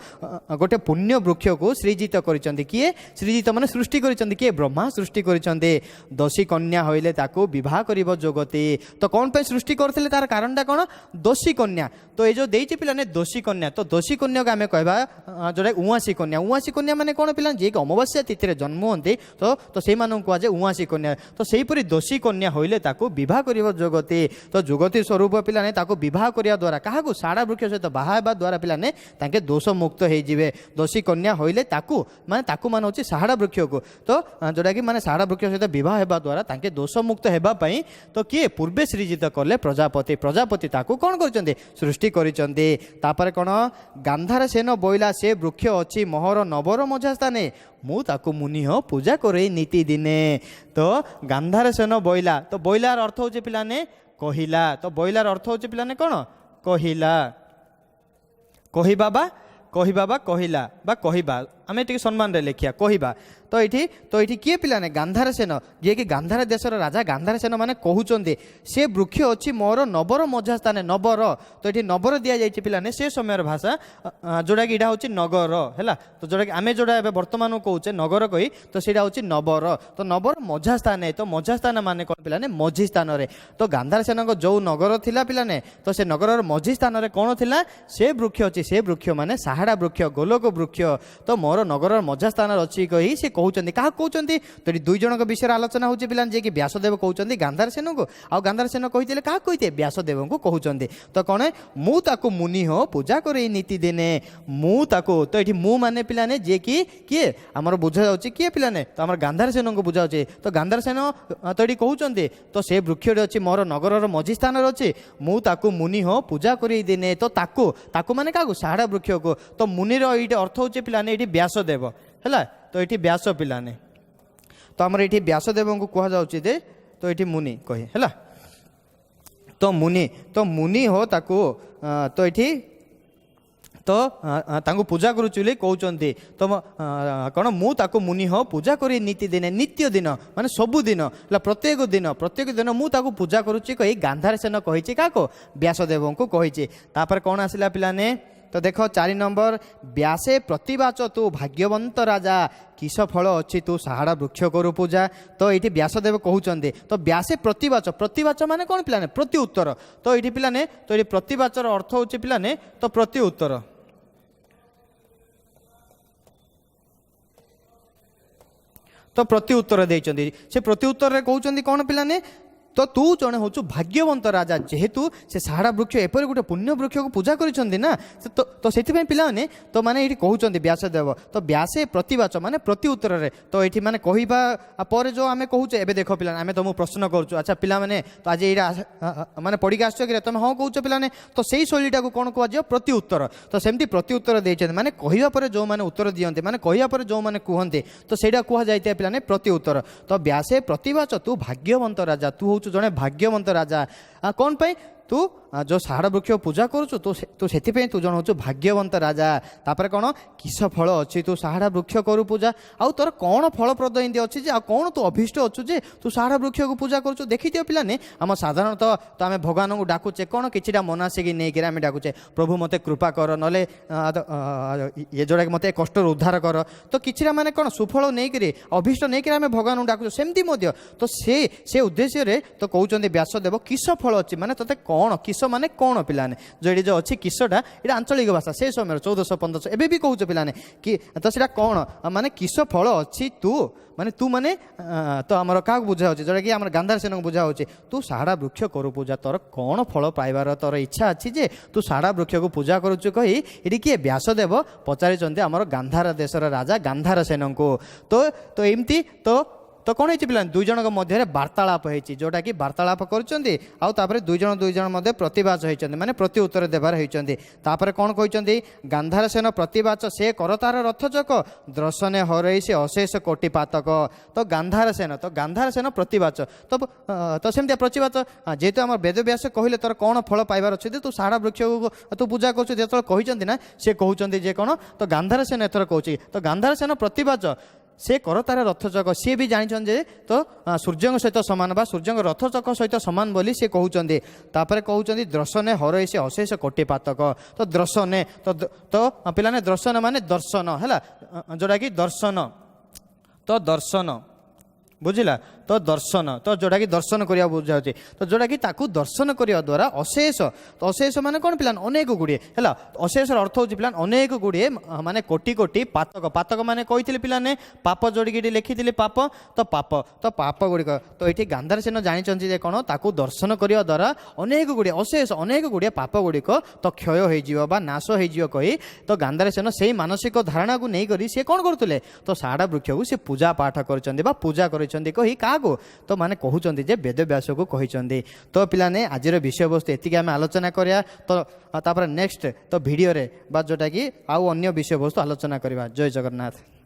गोटे पुण्य वृक्ष को सृजित करिसेंती। किए सृजित माने सृष्टि करिसेंती किए ब्रह्मा सृष्टि करिसेंती। दोषी कन्या होइले ताको विवाह करिवो जोगति। तो कोन पे सृष्टि करथिले तार कारणटा कोन दोषी कन्या। तो ए जो देइछि पिलाने दोषी कन्या। तो दोषी कन्या को आमे कहबा जोडा उआसी कन्या। उआसी कन्या माने कोन पिलाने जे अमावास्या तिथि रे जन्म होंती तो से मानन को आज उआसी कन्या। तो सेहीपरि दोषी कन्या होइले ताको विवाह करिवो जोगति। तो जोगति स्वरूप पिलाने ताको विवाह करिया द्वारा काहाकू साड़ा वृक्ष सहित बाहा हेबा द्वारा पिलाने ताके दोष मुक्त हो जिवे। दोषी कन्या होइले ताको मान होची साड़ा वृक्ष को। तो जोटा कि माने साड़ा वृक्ष सहित विवाह हेबा द्वारा ताके दोष मुक्त हेबा पई तो किए पूर्वे सृजित कले प्रजापति। प्रजापति ताको कोन करचंती सृष्टि करिचंती। तापर कोन गांधार सेन बोइला से वृक्ष अछि मोहर नबर मझा स्थाने मु ताको मुनि हो पूजा करे नीति दिने। तो गांधार सेन बोइला। तो बोइलार अर्थ होचे पिलाने कहिला। तो बोइलार अर्थ होचे पिलाने कोन कहिला कहिबा बा कहिला बा कहिबा आमे टिके सम्मान रे लेखिया कहिबा। तो ये किए पिलाने गांधार सेन जे कि गांधार देशर राजा गांधार सेन माने कहउचंदी से वृक्ष अछि मोर नबर मझा स्थाने नबर। तो ये नबर दिया जाइछि पिलाने से समय भाषा जोड़ा कि इडा होछि नगर हैला। तो जोड़ा कि आमे जोड़ा एबे वर्तमान कहउचे नगर कहि तो सेडा होछि नबर। तो नबर मझा स्थाने। तो मझा स्थान माने कोन पिलाने मझी स्थान रे। तो गांधार सेन को जो नगर थिला पिलाने तो से नगर मझी स्थान रे कोन थिला से वृक्ष अछि। से वृक्ष माने साहाड़ा वृक्ष गोलक वृक्ष। तो मोर नगर मझा स्थान अछि कहि से कहउचंदी काहा कहउचंदी। तो दुई जनक विषय आलोचना होछि पिलाने जे कि व्यासदेव कहउचंदी गांधार सेन को आ गांधार सेन कहिथिले काहा कहिते व्यासदेव को कहउचंदी। तो कोन मु ताको मुनि हो पूजा करे नीति देने मु ताको। तो एठी मु माने पिलाने जे कि किए हमर बुझा जाउछि किए पिलाने तो हमर गांधार सेन को बुझा जाउछि। तो गांधार सेन तो एठी कहउचंदी तो से वृक्ष रे अछि मोर नगरर मझी स्थान रे अछि मु ताको मुनि हो पूजा करे देने। तो ताको माने काको साहाड़ा वृक्ष को। तो मुनिर एठी अर्थ होछि पिलाने एठी व्यासदेव हैला। तो ये व्यास पिलाने। तो आमर ये व्यासदेव को कह जाउछि दे तो ये मुनि कहे हैला। तो मुनि हो ताको तो ये तो तांको पूजा करुचुले कहउचंती। तो कौन मु ताको मुनि हो पूजा करी नीति दिने नित्य दिन माने सबु दिन प्रत्येक दिन मु ताको पूजा करुची कही गांधार सेन कहिछि काको व्यासदेव को कहिछि। तापर कौन आसिला पिलाने। तो देखो 4 नंबर व्यासे प्रतिवाच तू भाग्यवंत राजा किस फल अच्छी तू साहाड़ा वृक्ष करू पूजा। तो ये व्यासदेव कहउचंदी। तो व्यासे प्रतिवाच माने कौन पिलाने प्रति उत्तर। तो ये पिलाने तो ये प्रतिवाचर अर्थ होची पिलाने तो प्रति उत्तर। तो प्रति उत्तर देइचंदी से प्रति उत्तर रे कहउचंदी कौन पिलाने तो तू जड़े हूँ भाग्यवंत राजा जेहेतु से साहाड़ा वृक्ष एपरी गोटे पुण्य वृक्ष को पूजा करिसेंती ना। तो से पिलाने तो माने ये कहउचंदी व्यासदेव। तो व्यासे प्रतिवाच माने प्रति उत्तर रे। तो ये माने कहबा पर जो आमे कहूचे एबे देखो पिलाने आमे तुमको प्रश्न करूछु अच्छा पिला माने तो आज एरा माने पढ़ी आसछ कि तुम हाँ कहूच पिलाने तो सेही शैलीटा को कौन कह प्रति उत्तर। तो सेमती प्रति उत्तर देइछन्ती माने कहबा पर जो माने उत्तर दियन्ते माने कहबा पर जो माने कहन्ते तो सेटा कह जाइते पिलाने प्रति उत्तर। तो व्यासे प्रतिवाच तू भाग्यवंत राजा तू जड़े भाग्यवंत राजा कौन पाई तू जो साहाड़ वृक्ष पूजा करुचु तू से तू जन हूँ भाग्यवंत राजा तापर कौन किस फल अच्छी तू साहाड़ वृक्ष करू पूजा आउ तोर कौन फलप्रद एमती अच्छी जे कौन तू अभीष्ट अच्छु जे तू साहाड़ वृक्ष को पूजा करुचु देखी दियो पिलाने आम साधारणतः तो आम भगवान को डाकुचे कौन किछिटा मनासिकी नहीं आम डाकुचे प्रभु मते कृपा कर नले ये जोड़ा कि मते कष्ट उद्धार कर तो किछिटा माने कौन सुफल नहीं अभीष्ट नहीं आम भगवान को डाकुचे सेमती तो से उद्देश्य रे तो कहते व्यासदेव किस फल अच्छी माने तोते कौन किस माने कौन पिलाने जो ये जो अच्छी किसटा ये आंचलिक भाषा से समय 1400-1500 एबे भी कहूच पिलाने कि तो सीटा कौन माने किस फल अच्छी तू माने तो आमर क्या बुझा जोटा कि आम गांधार सेन को बुझा तू साहाड़ा वृक्ष करू पूजा तोर कौन फल पाइबार तोर इच्छा अच्छी जे तू साहाड़ा वृक्ष को पूजा करुचु कही ये किए व्यासदेव पचारि आमर गांधार देशर राजा गांधार सेन को तो एमती तो कौन है पिला दुई जन मध्य वार्तालाप होती जोटा कि वार्तालाप कर दुई जन मध्य प्रतिवाच होती माने प्रति उत्तर देवार होती कौन कहते गांधार सेन प्रतिवाच से करतार रथचक दर्शने हरई से अशेष कोटि पातक तो गांधार सेन प्रतिवाच तो सेमती प्रतिवाच जेहेतु आम वेदव्यास कहले तोर कौन फल पाइबार अच्छे तू साहाड़ा वृक्ष तू पूजा कर जो कहते ना से कहते जे कौन तो गांधार सेन एथर कहूँ तो गांधार सेन प्रतिवाच से करतार रथचक सी भी जानी जे तो सूर्य सहित सामान बा सूर्य रथचक सहित सामान बोली से कहते कहते दर्शने हरई से अशेष कोटि पातक तो दर्शने तो पिलाने दर्शन माने दर्शन है जोटा कि दर्शन तो दर्शन बुझिला तो दर्शन तो जोटा कि दर्शन करने बुझा तो जोटा कि दर्शन करने द्वारा अशेष तो अशेष माने कौन पिलान अनेक गुड़े है अशेष अर्थ हो पिलान अनेक गुड़े माने कोटि कोटि पातक पातक माने कही पिलाने पाप जोड़ी लिखी पाप तो पाप गुड़िक तो ये गांधार सेन जानी कौन ताकू दर्शन करने द्वारा अनेक गुड़े अशेष अनेक गुड़े पाप गुड़िक तो क्षय हो नाश हो कही तो गांधार सेन से मानसिक धारणा को नहीं सी कौन करुले तो साहाड़ा वृक्ष को सी पूजा पाठ कर पूजा कर कही क्या तो माने कहते जे वेदव्यास को कहते तो पिलाने आज विषय वस्तु एति आम आलोचना करिया तो नेक्स्ट तो भिडियो रे बा जोटा कि आउ अन्य विषय वस्तु आलोचना करवा जय जगन्नाथ।